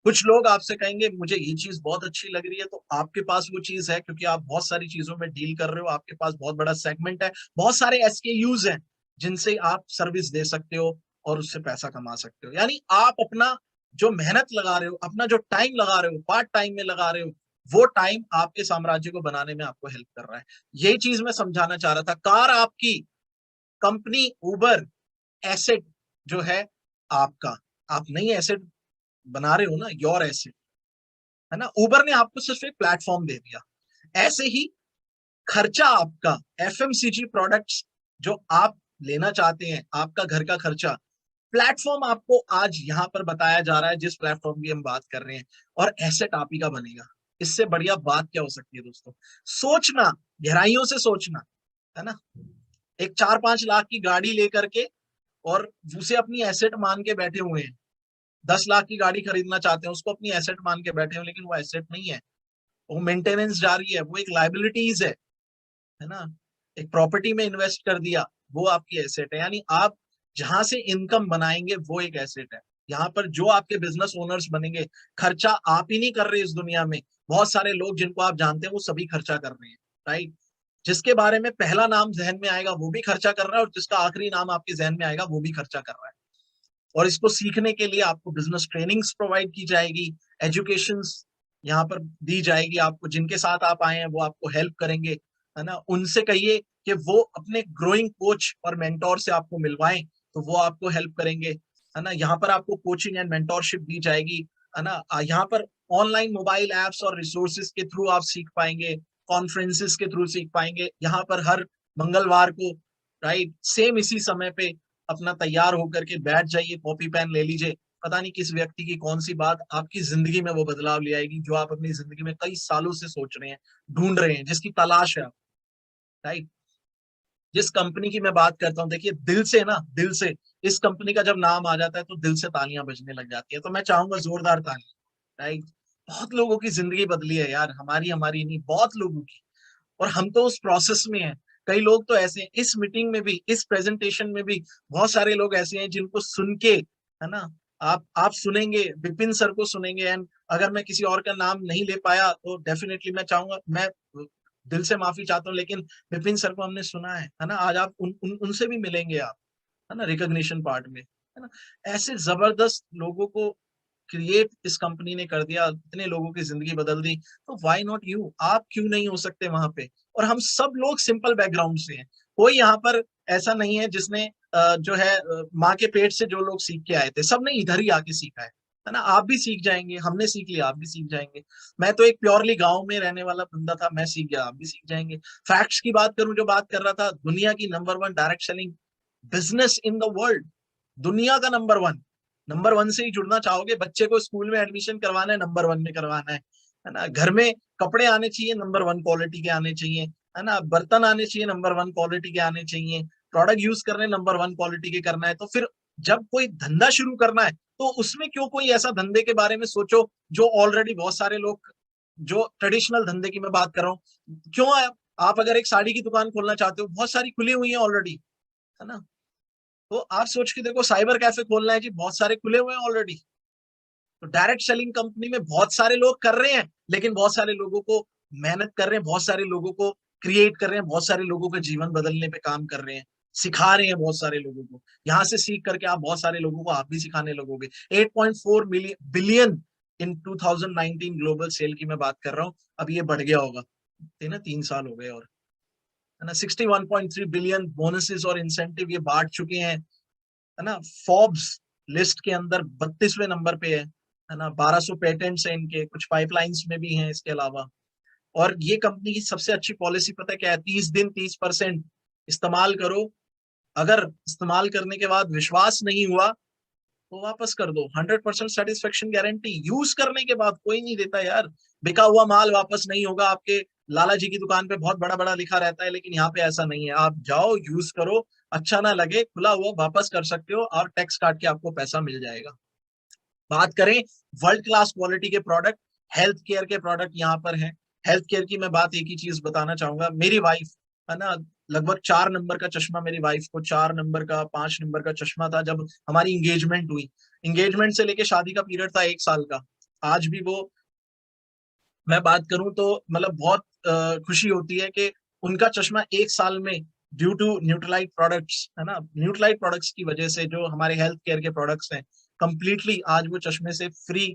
कुछ लोग आपसे कहेंगे मुझे ये चीज बहुत अच्छी लग रही है, तो आपके पास वो चीज है क्योंकि आप बहुत सारी चीजों में डील कर रहे हो, आपके पास बहुत बड़ा सेगमेंट है, बहुत सारे एसकेयूज हैं जिनसे आप सर्विस दे सकते हो और उससे पैसा कमा सकते हो। यानी आप अपना जो मेहनत लगा रहे हो, अपना जो टाइम लगा रहे हो, पार्ट टाइम में लगा रहे हो, वो टाइम आपके साम्राज्य को बनाने में आपको हेल्प कर रहा है। यही चीज मैं समझाना चाह रहा था। कार आपकी, कंपनी उबर एसेट जो है आपका, आप नहीं एसेट बना रहे हो ना, योर एसेट, है ना। उबर ने आपको सिर्फ एक प्लेटफॉर्म दे दिया। ऐसे ही खर्चा आपका, एफएमसीजी प्रोडक्ट्स जो आप लेना चाहते हैं, आपका घर का खर्चा, प्लेटफॉर्म आपको आज यहां पर बताया जा रहा है, जिस प्लेटफॉर्म की हम बात कर रहे हैं, और एसेट आप ही का बनेगा। इससे बढ़िया बात क्या हो सकती है दोस्तों? सोचना, गहराइयों से सोचना, है ना। एक 4-5 लाख की गाड़ी लेकर के, और उसे अपनी एसेट मान के बैठे हुए हैं। 10 लाख की गाड़ी खरीदना चाहते हैं, उसको अपनी एसेट मान के बैठे हैं, लेकिन वो एसेट नहीं है, वो मेंटेनेंस जा रही है, वो एक लाइबिलिटीज है ना। एक प्रॉपर्टी में इन्वेस्ट कर दिया, वो आपकी एसेट है। यानी आप जहां से इनकम बनाएंगे वो एक एसेट है। यहाँ पर जो आपके बिजनेस ओनर्स बनेंगे, खर्चा आप ही नहीं कर रहे इस दुनिया में, बहुत सारे लोग जिनको आप जानते हैं वो सभी खर्चा कर रहे हैं, राइट। जिसके बारे में पहला नाम जहन में आएगा वो भी खर्चा कर रहा है, और जिसका आखिरी नाम आपके जहन में आएगा वो भी खर्चा कर रहा है। और इसको सीखने के लिए आपको बिजनेस ट्रेनिंग्स प्रोवाइड की जाएगी, एजुकेशन यहाँ पर दी जाएगी आपको। जिनके साथ आप आए हैं वो आपको हेल्प करेंगे, है ना। उनसे कहिए कि वो अपने ग्रोइंग कोच और मेंटोर से आपको मिलवाएं, तो वो आपको हेल्प करेंगे, है ना। यहाँ पर आपको कोचिंग एंड मेंटोरशिप दी जाएगी। है ना। यहाँ पर ऑनलाइन मोबाइल एप्स और रिसोर्सेज के थ्रू आप सीख पाएंगे, कॉन्फ्रेंसिस के थ्रू सीख पाएंगे। यहाँ पर हर मंगलवार को राइट सेम इसी समय पे अपना तैयार होकर के बैठ जाइए, कॉपी पेन ले लीजिए। पता नहीं किस व्यक्ति की कौन सी बात आपकी जिंदगी में वो बदलाव ले आएगी, जो आप अपनी जिंदगी में कई सालों से सोच रहे हैं, ढूंढ रहे हैं, जिसकी तलाश है, राइट। जिस कंपनी की मैं बात करता हूँ, देखिए दिल से ना, दिल से इस कंपनी का जब नाम आ जाता है तो दिल से तालियां बजने लग जाती है। तो मैं चाहूंगा जोरदार ताली, राइट। बहुत लोगों की जिंदगी बदली है यार, हमारी हमारी नहीं, बहुत लोगों की। और हम तो उस प्रोसेस में हैं। कई लोग तो ऐसे हैं, इस मीटिंग में भी, इस प्रेजेंटेशन में भी बहुत सारे लोग ऐसे हैं जिनको सुन के, है ना, आप सुनेंगे, विपिन सर को सुनेंगे। एंड अगर मैं किसी और का नाम नहीं ले पाया तो डेफिनेटली मैं चाहूंगा, मैं दिल से माफी चाहता हूँ, लेकिन विपिन सर को हमने सुना है ना। आज आप उनसे भी मिलेंगे आप, है ना, रिकॉग्निशन पार्ट में, है ना। ऐसे जबरदस्त लोगों को क्रिएट इस कंपनी ने कर दिया, इतने लोगों की जिंदगी बदल दी। तो व्हाई नॉट यू, आप क्यों नहीं हो सकते वहां पे। और हम सब लोग सिंपल बैकग्राउंड से हैं, कोई यहाँ पर ऐसा नहीं है जिसने जो है माँ के पेट से जो लोग सीख के आए थे, सबने इधर ही आके सीखा है ना। आप भी सीख जाएंगे, हमने सीख लिया, आप भी सीख जाएंगे। मैं तो एक प्योरली गांव में रहने वाला बंदा था, मैं सीख गया, आप भी सीख जाएंगे। फैक्ट्स की बात करूं, जो बात कर रहा था, दुनिया की number 1 direct selling business in the world, दुनिया का नंबर वन से ही जुड़ना चाहोगे। बच्चे को स्कूल में एडमिशन करवाना है, नंबर 1 में करवाना है ना। घर में कपड़े आने चाहिए, नंबर 1 क्वालिटी के आने चाहिए, है ना। बर्तन आने चाहिए, नंबर 1 क्वालिटी के आने चाहिए। प्रोडक्ट यूज करने, नंबर 1 क्वालिटी के करना है। तो फिर जब कोई धंधा शुरू करना है तो उसमें क्यों कोई ऐसा धंधे के बारे में सोचो जो ऑलरेडी बहुत सारे लोग, जो ट्रेडिशनल धंधे की मैं बात कर रहा हूँ, क्यों आप अगर एक साड़ी की दुकान खोलना चाहते हो, बहुत सारी खुली हुई है ऑलरेडी, है ना। तो आप सोच के देखो, साइबर कैफे खोलना है जी, बहुत सारे खुले हुए हैं ऑलरेडी। तो डायरेक्ट सेलिंग कंपनी में बहुत सारे लोग कर रहे हैं, लेकिन बहुत सारे लोगों को मेहनत कर रहे हैं, बहुत सारे लोगों को क्रिएट कर रहे हैं, बहुत सारे लोगों का जीवन बदलने पे काम कर रहे हैं, सिखा रहे हैं बहुत सारे लोगों को। यहाँ से सीख करके आप बहुत सारे लोगों को आप भी सिखाने लगोगे। 8.4 बिलियन इन 2019 ग्लोबल सेल की मैं बात कर रहा हूँ। अब ये बढ़ गया होगा, ना 3 साल हो गए, और है ना 61.3 बिलियन बोनसेस और इंसेंटिव ये बांट चुके हैं, है ना। फोर्ब्स लिस्ट के अंदर 32वें नंबर पे है ना। 1200 पेटेंट्स हैं इनके, कुछ पाइपलाइंस में भी हैं इसके अलावा। और ये कंपनी की सबसे अच्छी पॉलिसी पता है क्या है? 30 दिन 30% इस्तेमाल करो, अगर इस्तेमाल करने के बाद विश्वास नहीं हुआ तो वापस कर दो। 100% सेटिस्फेक्शन गारंटी, यूज करने के बाद। कोई नहीं देता यार, बिका हुआ माल वापस नहीं होगा। आपके लाला जी की दुकान पे बहुत बड़ा बड़ा लिखा रहता है, लेकिन यहाँ पे ऐसा नहीं है। आप जाओ, यूज करो, अच्छा ना लगे, खुला हुआ वापस कर सकते हो, और टैक्स काट के आपको पैसा मिल जाएगा। बात करें वर्ल्ड क्लास क्वालिटी के प्रोडक्ट, हेल्थ केयर के प्रोडक्ट यहाँ पर हैं। हेल्थ केयर की मैं बात एक ही चीज बताना चाहूंगा, मेरी वाइफ, है ना, लगभग 4 नंबर का चश्मा, मेरी वाइफ को 4 नंबर का, 5 नंबर का चश्मा था जब हमारी इंगेजमेंट हुई। इंगेजमेंट से लेके शादी का पीरियड था 1 साल का। आज भी वो, मैं बात करूं तो मतलब बहुत खुशी होती है कि उनका चश्मा 1 साल में, ड्यू टू न्यूट्रलाइट प्रोडक्ट्स, है ना, न्यूट्रलाइट प्रोडक्ट्स की वजह से, जो हमारे हेल्थ केयर के प्रोडक्ट्स हैं, कंप्लीटली आज वो चश्मे से फ्री,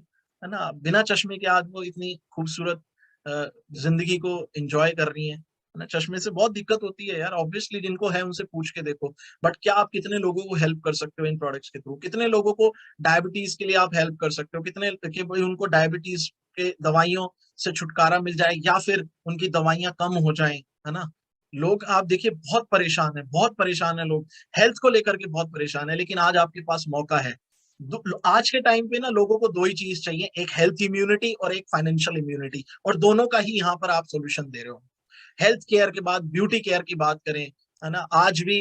है ना, बिना चश्मे के आज वो इतनी खूबसूरत जिंदगी को एंजॉय कर रही है ना। चश्मे से बहुत दिक्कत होती है यार, ऑब्वियसली, जिनको है उनसे पूछ के देखो। बट क्या आप कितने लोगों को हेल्प कर सकते हो इन प्रोडक्ट्स के थ्रू? कितने लोगों को डायबिटीज के लिए आप हेल्प कर सकते हो? कितने कि भाई उनको डायबिटीज के दवाइयों से छुटकारा मिल जाए, या फिर उनकी दवाइयां कम हो जाएं, है ना। लोग आप देखिए बहुत परेशान है, बहुत परेशान है लोग, हेल्थ को लेकर के बहुत परेशान है। लेकिन आज आपके पास मौका है। आज के टाइम पे ना लोगों को दो ही चीज चाहिए, एक हेल्थ इम्यूनिटी और एक फाइनेंशियल इम्यूनिटी, और दोनों का ही यहाँ पर आप सोल्यूशन दे रहे हो। हेल्थ केयर के बाद ब्यूटी केयर की बात करें, है ना, आज भी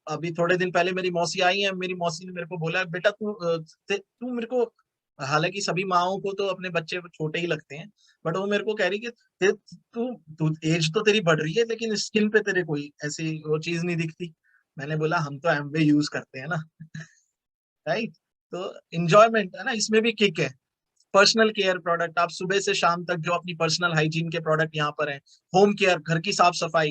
अभी थोड़े दिन पहले मेरी मौसी आई है, मेरी मौसी ने मेरे को बोला, बेटा तू मेरे को, हालांकि सभी माओं को तो अपने बच्चे छोटे ही लगते हैं, बट वो मेरे को कह रही कि तू तू एज तो तेरी बढ़ रही है, लेकिन स्किन पे तेरे कोई ऐसी वो चीज नहीं दिखती। मैंने बोला हम तो एमवे यूज करते हैं ना, राइट। तो इंजॉयमेंट है ना, इसमें भी किक है। पर्सनल केयर प्रोडक्ट, आप सुबह से शाम तक जो अपनी पर्सनल हाइजीन के प्रोडक्ट यहाँ पर हैं। होम केयर, घर की साफ सफाई,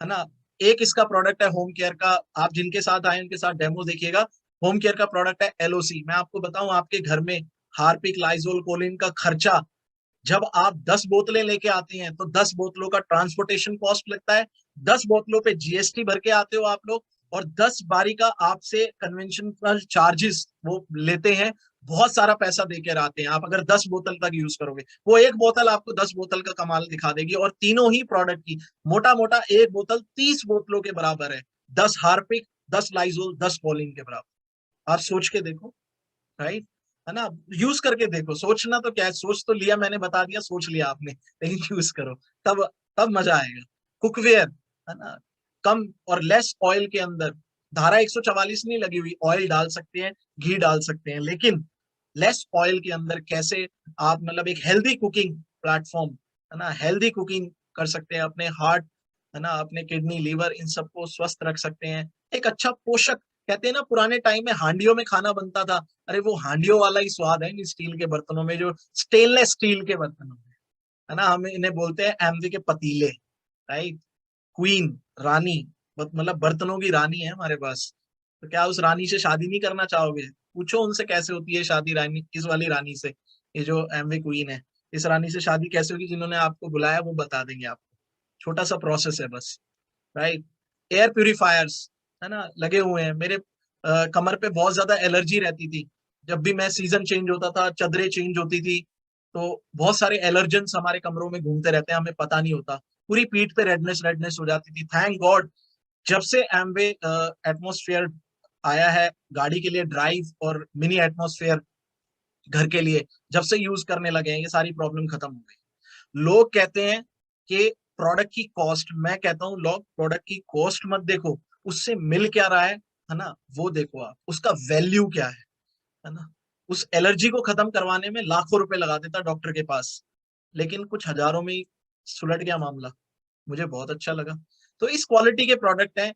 है ना। एक इसका प्रोडक्ट है होम केयर का, आप जिनके साथ आए उनके साथ डेमो देखिएगा। होम केयर का प्रोडक्ट है एलओसी। मैं आपको बताऊं, आपके घर में हार्पिक, लाइजोल, कोलिन का खर्चा, जब आप 10 बोतलें लेके आते हैं तो 10 बोतलों का ट्रांसपोर्टेशन कॉस्ट लगता है, 10 बोतलों पे जीएसटी भर के आते हो आप लोग, और 10 बारी का आपसे कन्वेंशनल चार्जेस वो लेते हैं। बहुत सारा पैसा देकर आते हैं। आप अगर 10 बोतल तक यूज करोगे, वो एक बोतल आपको 10 बोतल का कमाल दिखा देगी, और तीनों ही प्रोडक्ट की मोटा मोटा एक बोतल 30 बोतलों के बराबर है। 10 हार्पिक, 10 लाइजोल, 10 कॉलिन के बराबर। आप सोच के देखो, राइट, है ना। यूज करके देखो, सोचना तो क्या है, सोच तो लिया मैंने, बता दिया, सोच लिया आपने, लेकिन यूज करो, तब तब मजा आएगा। कुकवेयर, है ना, कम और लेस ऑयल के अंदर, धारा 144 नहीं लगी हुई, ऑयल डाल सकते हैं, घी डाल सकते हैं, लेकिन लेस ऑयल के अंदर कैसे आप मतलब एक हेल्दी कुकिंग प्लेटफॉर्म, है ना, हेल्दी कुकिंग कर सकते हैं, अपने हार्ट, है ना, अपने किडनी लीवर इन सबको स्वस्थ रख सकते हैं। एक अच्छा पोषक, कहते हैं ना पुराने टाइम में हांडियों में खाना बनता था, अरे वो हांडियों वाला ही स्वाद है स्टील के बर्तनों में, जो स्टेनलेस स्टील के बर्तनों में, है ना। हम इन्हें बोलते हैं एमवी के पतीले, राइट। क्वीन, रानी, मतलब बर्तनों की रानी है हमारे पास। तो क्या उस रानी से शादी नहीं करना चाहोगे? पूछो उनसे कैसे होती है शादी, रानी इस वाली रानी से, ये जो एमवे क्वीन है, इस रानी से शादी कैसे होगी, जिन्होंने आपको बुलाया वो बता देंगे आपको। छोटा सा प्रोसेस है बस, राइट। एयर प्यूरिफायर्स, है ना, लगे हुए हैं मेरे। कमर पे बहुत ज्यादा एलर्जी रहती थी, जब भी मैं सीजन चेंज होता था, चादरें चेंज होती थी, तो बहुत सारे एलर्जेंस हमारे कमरों में घूमते रहते हैं, हमें पता नहीं होता। पूरी पीठ पे रेडनेस रेडनेस हो जाती थी। थैंक गॉड, जब से एमवे एटमोस्फेयर आया है गाड़ी के लिए, ड्राइव और मिनी एटमोस्फेयर घर के लिए, जब से यूज करने लगे हैं, ये सारी प्रॉब्लम खत्म हो गई। लोग कहते हैं कि प्रोडक्ट की कॉस्ट, मैं कहता हूँ लोग प्रोडक्ट की कॉस्ट मत देखो, उससे मिल क्या रहा है ना, वो देखो आप उसका वैल्यू क्या है ना। उस एलर्जी को खत्म करवाने में लाखों रुपए लगा देता डॉक्टर के पास, लेकिन कुछ हजारों में ही सुलट गया मामला। मुझे बहुत अच्छा लगा। तो इस क्वालिटी के प्रोडक्ट हैं,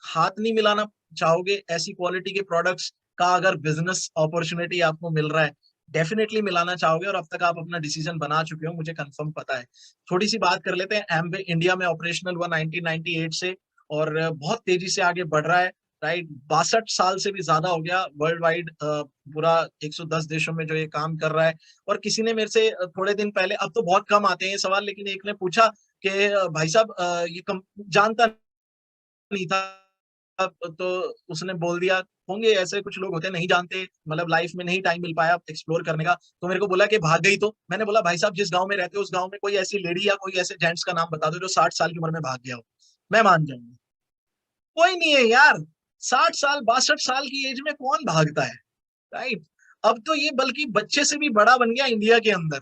हाथ नहीं मिलाना चाहोगे ऐसी क्वालिटी के प्रोडक्ट्स का, अगर बिजनेस अपॉर्चुनिटी आपको मिल रहा है, डेफिनेटली मिलाना चाहोगे, और अब तक आप अपना डिसीजन बना चुके हो, मुझे कंफर्म पता है। थोड़ी सी बात कर लेते हैं। एमवे इंडिया में ऑपरेशनल हुआ 1998 से, और बहुत तेजी से आगे बढ़ रहा है, राइट। 62 साल से भी ज्यादा हो गया वर्ल्ड वाइड, पूरा 110 देशों में जो ये काम कर रहा है। और किसी ने मेरे से थोड़े दिन पहले, अब तो बहुत कम आते हैं ये सवाल, लेकिन एक ने पूछा कि भाई साहब जानता नहीं था, तो उसने बोल दिया, होंगे ऐसे कुछ लोग होते हैं नहीं जानते, मतलब लाइफ में नहीं टाइम मिल पाया एक्सप्लोर करने का, तो मेरे को बोला कि भाग गई। तो मैंने बोला भाई साहब जिस गांव में रहते हो उस गांव में कोई ऐसी लेडी या कोई ऐसे जेंट्स का नाम बता दो जो 60 साल की उम्र में भाग गया हो, मैं मान जाऊंगा। कोई नहीं है यार, 60 साल 62 साल की एज में कौन भागता है, राइट। अब तो ये बल्कि बच्चे से भी बड़ा बन गया इंडिया के अंदर।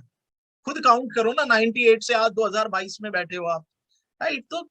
खुद काउंट करो ना, 98 से आज 2022 में बैठे हो आप, राइट। तो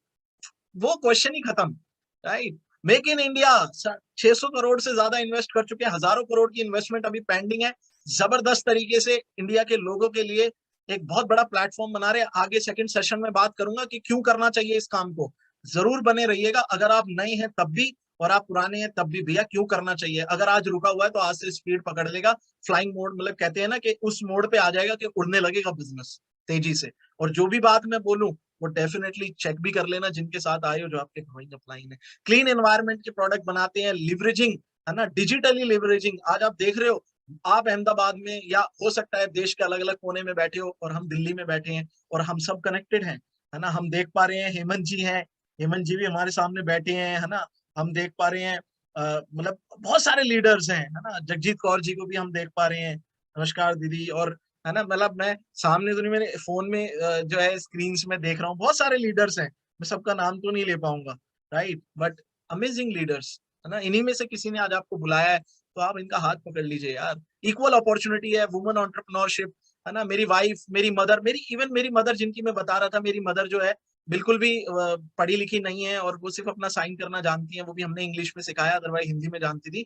वो क्वेश्चन ही खत्म, right. Make in India 600 crore से ज्यादा इन्वेस्ट कर चुके हैं, हजारों करोड़ की इन्वेस्टमेंट अभी पेंडिंग है। जबरदस्त तरीके से इंडिया के लोगों के लिए एक बहुत बड़ा प्लेटफॉर्म बना रहे हैं। आगे सेकंड सेशन में बात करूंगा कि क्यों करना चाहिए इस काम को। जरूर बने रहिएगा, अगर आप नए हैं तब भी और आप पुराने हैं तब भी, भैया क्यों करना चाहिए। अगर आज रुका हुआ है तो आज से स्पीड पकड़ लेगा, फ्लाइंग मोड, मतलब कहते हैं ना कि उस मोड पे आ जाएगा कि उड़ने लगेगा बिजनेस तेजी से। और जो भी बात मैं बोलूं वो डेफिनेटली चेक भी कर लेना जिनके साथ आए हो, जो आपके ग्रोइंग अपलाइन है। क्लीन एनवायरनमेंट के प्रोडक्ट बनाते हैं, लिवरेजिंग, है ना, डिजिटली लिवरेजिंग। आज आप देख रहे हो, आप अहमदाबाद में या हो सकता है देश के अलग अलग कोने में बैठे हो, और हम दिल्ली में बैठे हैं, और हम सब कनेक्टेड हैं, है ना। हम देख पा रहे हैं हेमंत जी हैं, हेमंत जी भी हमारे सामने बैठे हैं, है ना। हम देख पा रहे हैं मतलब बहुत सारे लीडर्स हैं, है ना। जगजीत कौर जी को भी हम देख पा रहे हैं, नमस्कार दीदी। और है ना, मतलब मैं सामने तो नहीं, मेरे फोन में जो है स्क्रीन में देख रहा हूँ, बहुत सारे लीडर्स हैं, मैं सबका नाम तो नहीं ले पाऊंगा, राइट, बट अमेजिंग लीडर्स, है ना। इन्हीं में से किसी ने आज आपको बुलाया है, तो आप इनका हाथ पकड़ लीजिए यार। इक्वल अपॉर्चुनिटी है, वुमेन एंटरप्रेन्योरशिप, है ना। मेरी वाइफ, मेरी मदर, मेरी मदर जिनकी मैं बता रहा था, मेरी मदर जो है बिल्कुल भी पढ़ी लिखी नहीं है, और वो सिर्फ अपना साइन करना जानती है, वो भी हमने इंग्लिश में सिखाया, अदरवाइज हिंदी में जानती थी।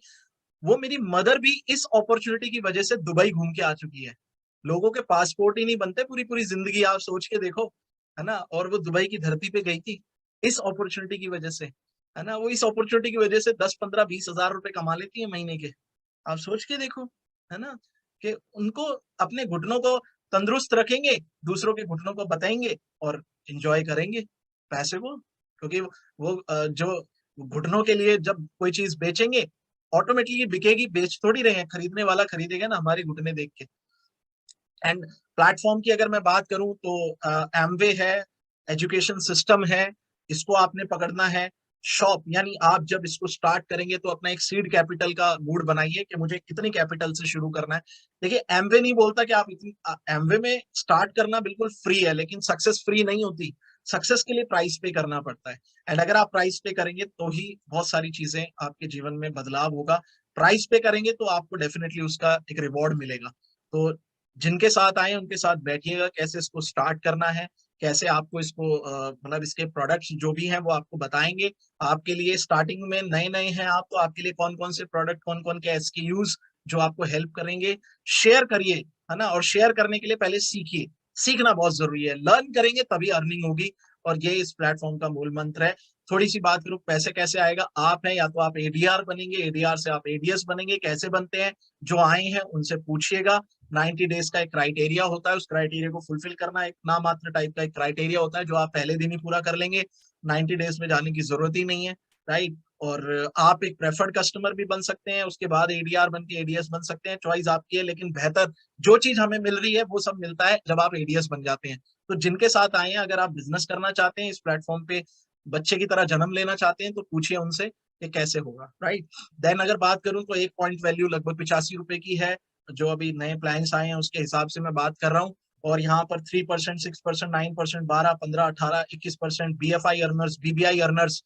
वो मेरी मदर भी इस अपॉर्चुनिटी की वजह से दुबई घूम के आ चुकी है। लोगों के पासपोर्ट ही नहीं बनते पूरी पूरी जिंदगी, आप सोच के देखो, है ना। और वो दुबई की धरती पे गई थी इस अपॉर्चुनिटी की वजह से, है ना। वो इस अपॉर्चुनिटी की वजह से 10 15 20 हजार रुपए कमा लेती है महीने के। आप सोच के देखो, है ना, कि उनको अपने घुटनों को तंदुरुस्त रखेंगे, दूसरों के घुटनों को बताएंगे, और इंजॉय करेंगे पैसे को। क्योंकि वो जो घुटनों के लिए जब कोई चीज बेचेंगे, ऑटोमेटिकली बिकेगी, बेच थोड़ी रहे हैं, खरीदने वाला खरीदेगा ना हमारे घुटने देख के। एंड प्लेटफॉर्म की अगर मैं बात करूं तो एमवे है, एजुकेशन सिस्टम है, इसको आपने पकड़ना है। शॉप, यानी आप जब इसको स्टार्ट करेंगे तो अपना एक सीड कैपिटल का मूड बनाइए कि मुझे कितनी कैपिटल से शुरू करना है। देखिए एमवे नहीं बोलता कि आप इतनी, एमवे में स्टार्ट करना बिल्कुल फ्री है, लेकिन सक्सेस फ्री नहीं होती। सक्सेस के लिए प्राइस पे करना पड़ता है। एंड अगर आप प्राइस पे करेंगे तो ही बहुत सारी चीजें आपके जीवन में बदलाव होगा। प्राइस पे करेंगे तो आपको डेफिनेटली उसका एक रिवॉर्ड मिलेगा। तो जिनके साथ आए उनके साथ बैठिएगा, कैसे इसको स्टार्ट करना है, कैसे आपको इसको मतलब इसके प्रोडक्ट्स जो भी हैं वो आपको बताएंगे। आपके लिए स्टार्टिंग में नए नए हैं आप, तो आपके लिए कौन कौन से प्रोडक्ट, कौन कौन के एसक्यूज जो आपको हेल्प करेंगे, शेयर करिए, है ना। और शेयर करने के लिए पहले सीखिए, सीखना बहुत जरूरी है। लर्न करेंगे तभी अर्निंग होगी, और ये इस प्लेटफॉर्म का मूल मंत्र है। थोड़ी सी बात करूं पैसे कैसे आएगा, आप है या तो आप एडीआर बनेंगे, एडीआर से आप एडीएस बनेंगे। कैसे बनते हैं, जो आए हैं उनसे पूछिएगा। 90 डेज का एक क्राइटेरिया होता है, उस क्राइटेरिया को फुलफिल करना एक नामात्र टाइप का एक क्राइटेरिया होता है, जो आप पहले दिन ही पूरा कर लेंगे। 90 डेज में जाने की जरूरत ही नहीं है, राइट। और आप एक प्रेफर्ड कस्टमर भी बन सकते हैं, उसके बाद एडीआर बन के एडीएस बन सकते हैं, चॉइस आपकी है। लेकिन बेहतर जो चीज हमें मिल रही है वो सब मिलता है जब आप एडीएस बन जाते हैं। तो जिनके साथ आए हैं, अगर आप बिजनेस करना चाहते हैं इस प्लेटफॉर्म पे, बच्चे की तरह जन्म लेना चाहते हैं, तो पूछिए उनसे कि कैसे होगा, राइट। देन अगर बात करूं तो एक पॉइंट वैल्यू लगभग 85 रुपए की है, जो अभी नए प्लान्स आए हैं उसके हिसाब से मैं बात कर रहा हूँ। और यहाँ पर 3%, 6%, 9%, 12, 15, 18, 21%, बीएफआई अर्नर्स, बीबीआई अर्नर्स,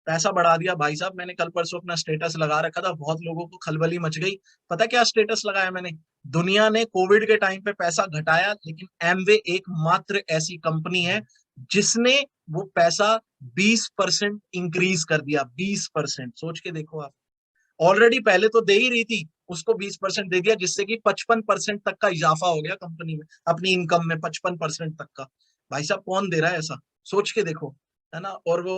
पैसा बढ़ा दिया भाई साहब। मैंने कल परसों अपना स्टेटस लगा रखा था, बहुत लोगों को खलबली मच गई। पता क्या स्टेटस लगाया मैंने, दुनिया ने कोविड के टाइम पे पैसा घटाया, लेकिन एमवे एकमात्र ऐसी कंपनी है जिसने वो पैसा 20% इंक्रीज कर दिया। 20%, सोच के देखो आप। ऑलरेडी पहले तो दे ही रही थी, उसको 20% दे दिया, जिससे कि 55% तक का इजाफा हो गया कंपनी में, अपनी इनकम में 55% तक का। भाई साहब कौन दे रहा है ऐसा, सोच के देखो, है ना। और वो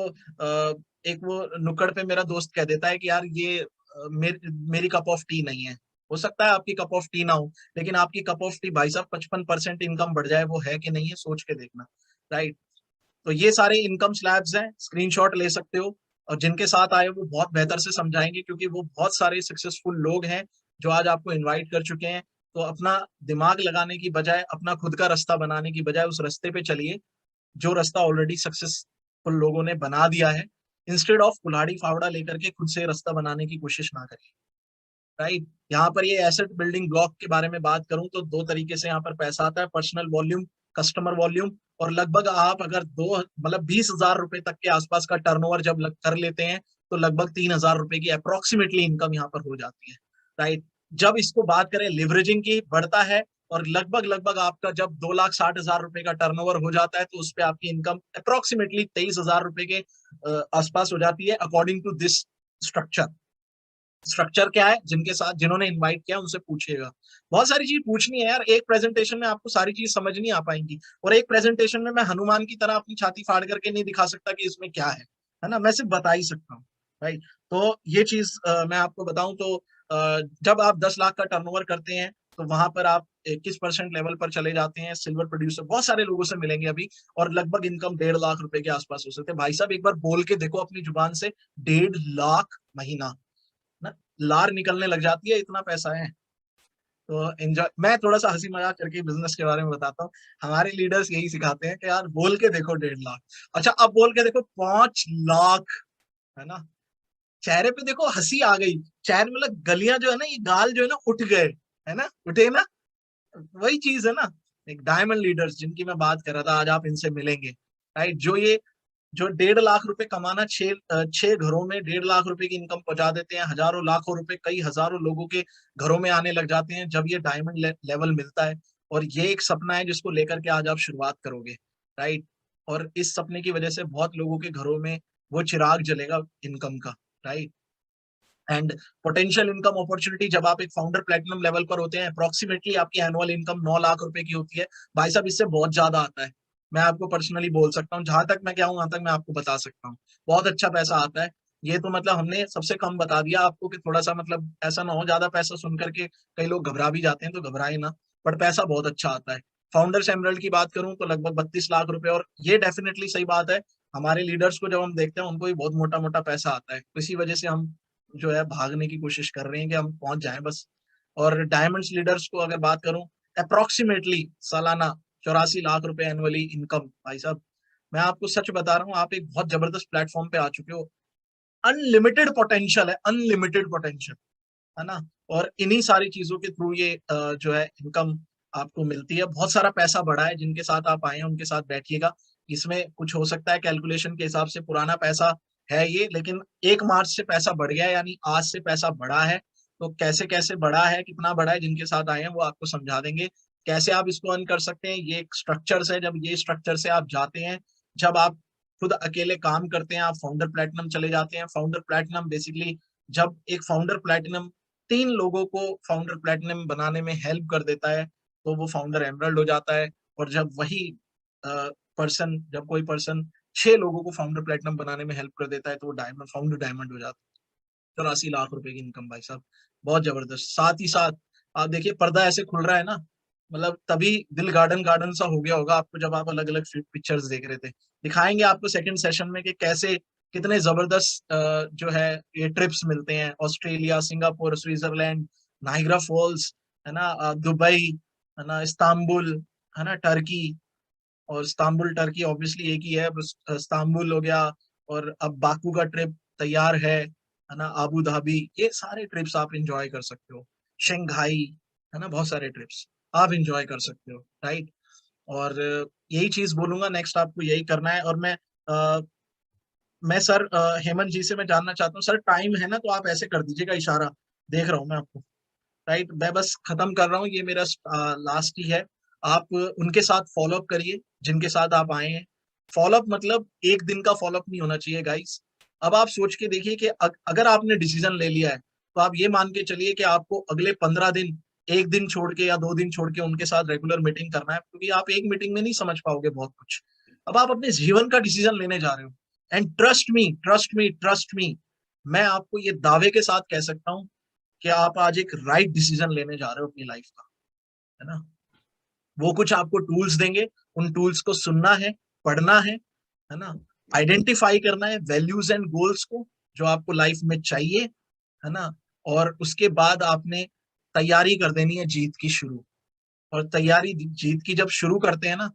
एक वो नुक्कड़ पे मेरा दोस्त कह देता है कि यार ये मेरी कप ऑफ टी नहीं है। हो सकता है आपकी कप ऑफ टी ना हो, लेकिन आपकी कप ऑफ टी भाई साहब 55% इनकम बढ़ जाए, वो है कि नहीं है, सोच के देखना, राइट। तो ये सारे इनकम स्लैब्स हैं, स्क्रीनशॉट ले सकते हो। और जिनके साथ आए वो बहुत बेहतर से समझाएंगे, क्योंकि वो बहुत सारे सक्सेसफुल लोग हैं जो आज आपको इनवाइट कर चुके हैं। तो अपना दिमाग लगाने की बजाय, अपना खुद का रास्ता बनाने की बजाय, उस रास्ते पे चलिए जो रास्ता ऑलरेडी सक्सेसफुल लोगों ने बना दिया है। इंस्टेड ऑफ कुल्हाड़ी फावड़ा लेकर के खुद से रास्ता बनाने की कोशिश ना करिए, राइट। यहाँ पर ये एसेट बिल्डिंग ब्लॉक के बारे में बात करूं तो दो तरीके से यहाँ पर पैसा आता है, पर्सनल वॉल्यूम, कस्टमर वॉल्यूम। और लगभग आप अगर दो मतलब 20,000 रुपए तक के आसपास का टर्नओवर जब कर लेते हैं, तो लगभग 3,000 रुपए की अप्रोक्सीमेटली इनकम यहाँ पर हो जाती है, राइट। जब इसको बात करें लिवरेजिंग की, बढ़ता है। और लगभग लगभग आपका जब 2,60,000 रुपए का टर्नओवर हो जाता है, तो उस पर आपकी इनकम अप्रोक्सीमेटली 23,000 रुपए के आसपास हो जाती है, according to this structure. Structure क्या है, जिनके साथ जिन्होंने इनवाइट किया उनसे पूछिएगा। बहुत सारी चीज पूछनी है यार, एक प्रेजेंटेशन में आपको सारी चीज समझ नहीं आ पाएंगी। और एक प्रेजेंटेशन में मैं हनुमान की तरह अपनी छाती फाड़ करके नहीं दिखा सकता कि इसमें क्या है ना। मैं सिर्फ बता ही सकता हूँ, राइट। तो ये चीज मैं आपको बताऊं तो जब आप 10 लाख का टर्नओवर करते हैं, तो वहां पर आप 21% लेवल पर चले जाते हैं। सिल्वर प्रोड्यूसर बहुत सारे लोगों से मिलेंगे अभी, और लगभग इनकम 1.5 लाख रुपए के आसपास हो सकते हैं। भाई साहब एक बार बोल के देखो अपनी जुबान से, 1.5 लाख महीना ना, लार निकलने लग जाती है, इतना पैसा है। तो एंजॉय, मैं थोड़ा सा हंसी मजाक करके बिजनेस के बारे में बताता हूँ। हमारे लीडर्स यही सिखाते हैं कि यार बोल के देखो 1.5 लाख, अच्छा अब बोल के देखो 5 लाख, है ना। चेहरे पे देखो हंसी आ गई, चेहरे में मतलब गलियां जो है ना, ये गाल जो है ना उठ गए, है ना, उठे ना। वही चीज है ना, एक डायमंड लीडर्स जिनकी मैं बात कर रहा था, आज आप इनसे मिलेंगे, राइट। जो 1.5 लाख रुपए कमाना, छह घरों में 1.5 लाख रुपए की इनकम पहुंचा देते हैं, हजारों लाखों रुपए कई हजारों लोगों के घरों में आने लग जाते हैं जब ये डायमंड लेवल मिलता है। और ये एक सपना है जिसको लेकर के आज आप शुरुआत करोगे, राइट। और इस सपने की वजह से बहुत लोगों के घरों में वो चिराग जलेगा इनकम का, right. And potential income opportunity, जब आप एक फाउंडर प्लेटिनम लेवल पर होते हैं, अप्रोक्सीमेटली आपकी एनुअल इनकम 9 लाख रुपए की होती है। भाई साहब इससे बहुत ज्यादा आता है, मैं आपको पर्सनली बोल सकता हूँ, जहां तक मैं क्या हूँ वहां तक मैं आपको बता सकता हूँ, बहुत अच्छा पैसा आता है। ये तो मतलब हमने सबसे कम बता दिया आपको, कि थोड़ा सा मतलब ऐसा ना हो ज्यादा पैसा सुन करके कई लोग घबरा भी जाते हैं, तो घबराए ना। बट पैसा बहुत अच्छा आता है। फाउंडर्स एमरल्ड की बात करूं तो लगभग 32 लाख रुपए, और ये डेफिनेटली सही बात है। हमारे लीडर्स को जब हम देखते हैं, उनको भी बहुत मोटा मोटा पैसा आता है, इसी वजह से हम जो है भागने की कोशिश कर रहे हैं कि हम पहुंच जाएं बस। और डायमंड्स लीडर्स को अगर बात करूं, अप्रोक्सीमेटली सालाना 84 लाख रुपए एनुअली इनकम। भाई साहब मैं आपको सच बता रहा हूँ, आप एक बहुत जबरदस्त प्लेटफॉर्म पे आ चुके हो। अनलिमिटेड पोटेंशियल है, अनलिमिटेड पोटेंशियल, है ना। और इन्हीं सारी चीजों के थ्रू ये जो है इनकम आपको मिलती है। बहुत सारा पैसा बढ़ा है, जिनके साथ आप आए हैं उनके साथ बैठिएगा। इसमें कुछ हो सकता है कैलकुलेशन के हिसाब से पुराना पैसा है ये, लेकिन 1 मार्च से पैसा बढ़ गया है, यानी आज से पैसा बढ़ा है। तो कैसे कैसे बढ़ा है, कितना बढ़ा है, जिनके साथ आए हैं वो आपको समझा देंगे कैसे आप इसको अर्न कर सकते हैं। ये एक स्ट्रक्चर है, जब ये स्ट्रक्चर से आप जाते हैं, जब आप खुद अकेले काम करते हैं, आप फाउंडर प्लेटिनम चले जाते हैं। फाउंडर प्लेटिनम बेसिकली, जब एक फाउंडर प्लेटिनम 3 लोगों को फाउंडर प्लेटिनम बनाने में हेल्प कर देता है, तो वो फाउंडर एमरल्ड हो जाता है। और जब वही जब कोई पर्सन 6 लोगों को फाउंडर प्लेटिनम बनाने में हेल्प कर देता है, तो वो डायमंड, फाउंडर डायमंड हो जाता है। 84 लाख रुपए की इनकम भाई साहब, बहुत जबरदस्त। साथ ही साथ आप देखिए, पर्दा ऐसे खुल रहा है ना, मतलब तभी दिल गार्डन गार्डन सा हो गया होगा आपको, जब आप अलग अलग पिक्चर्स देख रहे थे। दिखाएंगे आपको सेकंड सेशन में कि कैसे, कितने जबरदस्त जो है ये ट्रिप्स मिलते हैं। Australia, Singapore, Switzerland, Niagara Falls, है ना, दुबई, है ना, इस्तांबुल, है ना, टर्की। और इस्तांबुल टर्की ऑब्वियसली एक ही है, बस इस्तांबुल हो गया। और अब बाकू का ट्रिप तैयार है ना, आबू धाबी, ये सारे ट्रिप्स आप इंजॉय कर सकते हो। शंघाई, है ना, बहुत सारे ट्रिप्स आप इंजॉय कर सकते हो, राइट। और यही चीज बोलूंगा, नेक्स्ट आपको यही करना है। और मैं सर हेमंत जी से मैं जानना चाहता हूँ, सर टाइम है ना, तो आप ऐसे कर दीजिएगा इशारा, देख रहा हूँ मैं आपको, राइट। मैं बस खत्म कर रहा हूँ, ये मेरा लास्ट ही है। आप उनके साथ फॉलोअप करिए जिनके साथ आप आए हैं। फॉलोअप मतलब एक दिन का फॉलोअप नहीं होना चाहिए गाइस। अब आप सोच के देखिए कि अगर आपने डिसीजन ले लिया है, तो आप ये मान के चलिए कि आपको अगले 15 दिन, एक दिन छोड़ के या 2 दिन छोड़ के उनके साथ रेगुलर मीटिंग करना है, क्योंकि आप एक मीटिंग में नहीं समझ पाओगे बहुत कुछ। अब आप अपने जीवन का डिसीजन लेने जा रहे हो, and trust me, trust me, trust me, मैं आपको ये दावे के साथ कह सकता हूँ कि आप आज एक राइट डिसीजन लेने जा रहे हो अपनी लाइफ का, है ना। वो कुछ आपको टूल्स देंगे, उन टूल्स को सुनना है, पढ़ना है ना, आइडेंटिफाई करना है वैल्यूज एंड गोल्स को जो आपको लाइफ में चाहिए, है ना। और उसके बाद आपने तैयारी कर देनी है जीत की शुरू। और तैयारी जीत की जब शुरू करते हैं ना,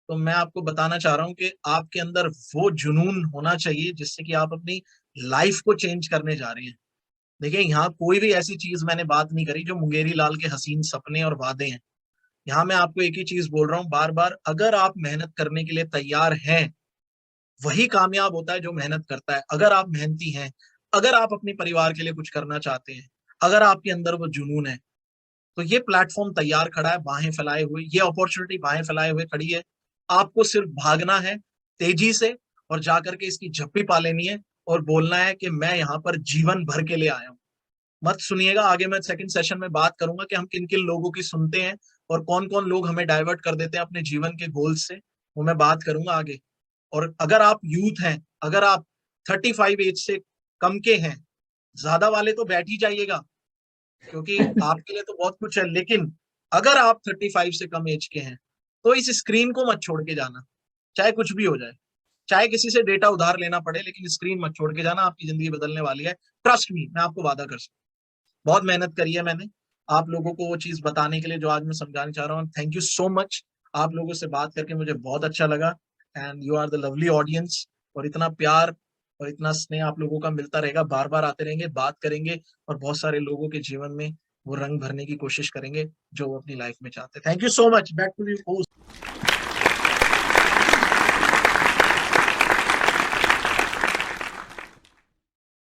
तो मैं आपको बताना चाह रहा हूँ कि आपके अंदर वो जुनून होना चाहिए जिससे कि आप अपनी लाइफ को चेंज करने जा रहे हैं। देखिए, यहाँ कोई भी ऐसी चीज मैंने बात नहीं करी जो मुंगेरी लाल के हसीन सपने और वादे हैं। यहाँ मैं आपको एक ही चीज बोल रहा हूँ बार बार, अगर आप मेहनत करने के लिए तैयार हैं, वही कामयाब होता है जो मेहनत करता है। अगर आप मेहनती हैं, अगर आप अपने परिवार के लिए कुछ करना चाहते हैं, अगर आपके अंदर वो जुनून है, तो ये प्लेटफॉर्म तैयार खड़ा है, बाहें फैलाए हुए, ये अपॉर्चुनिटी बाहें फैलाए हुए खड़ी है। आपको सिर्फ भागना है तेजी से, और जाकर के इसकी झप्पी पा लेनी है, और बोलना है कि मैं यहाँ पर जीवन भर के लिए आया हूँ। मत सुनिएगा, आगे मैं सेकंड सेशन में बात करूंगा कि हम किन किन लोगों की सुनते हैं और कौन कौन लोग हमें डाइवर्ट कर देते हैं अपने जीवन के गोल्स से, वो मैं बात करूंगा आगे। और अगर आप यूथ हैं, अगर आप 35 एज से कम के हैं, ज्यादा वाले तो बैठ ही जाइएगा, क्योंकि आपके लिए तो बहुत कुछ है। लेकिन अगर आप 35 से कम एज के हैं, तो इस स्क्रीन को मत छोड़ के जाना, चाहे कुछ भी हो जाए, चाहे किसी से डेटा उधार लेना पड़े, लेकिन स्क्रीन मत छोड़ के जाना। आपकी जिंदगी बदलने वाली है, ट्रस्ट मी, मैं आपको वादा कर सकता हूँ। बहुत मेहनत करी है मैंने आप लोगों को वो चीज बताने के लिए जो आज मैं समझाने चाह रहा हूँ। थैंक यू सो मच, आप लोगों से बात करके मुझे बहुत अच्छा लगा। And you are the lovely audience. और इतना प्यार और इतना स्नेह आप लोगों का मिलता रहेगा, बार बार आते रहेंगे, बात करेंगे, और बहुत सारे लोगों के जीवन में वो रंग भरने की कोशिश करेंगे जो वो अपनी लाइफ में चाहते हैं। Thank you so much, back to you.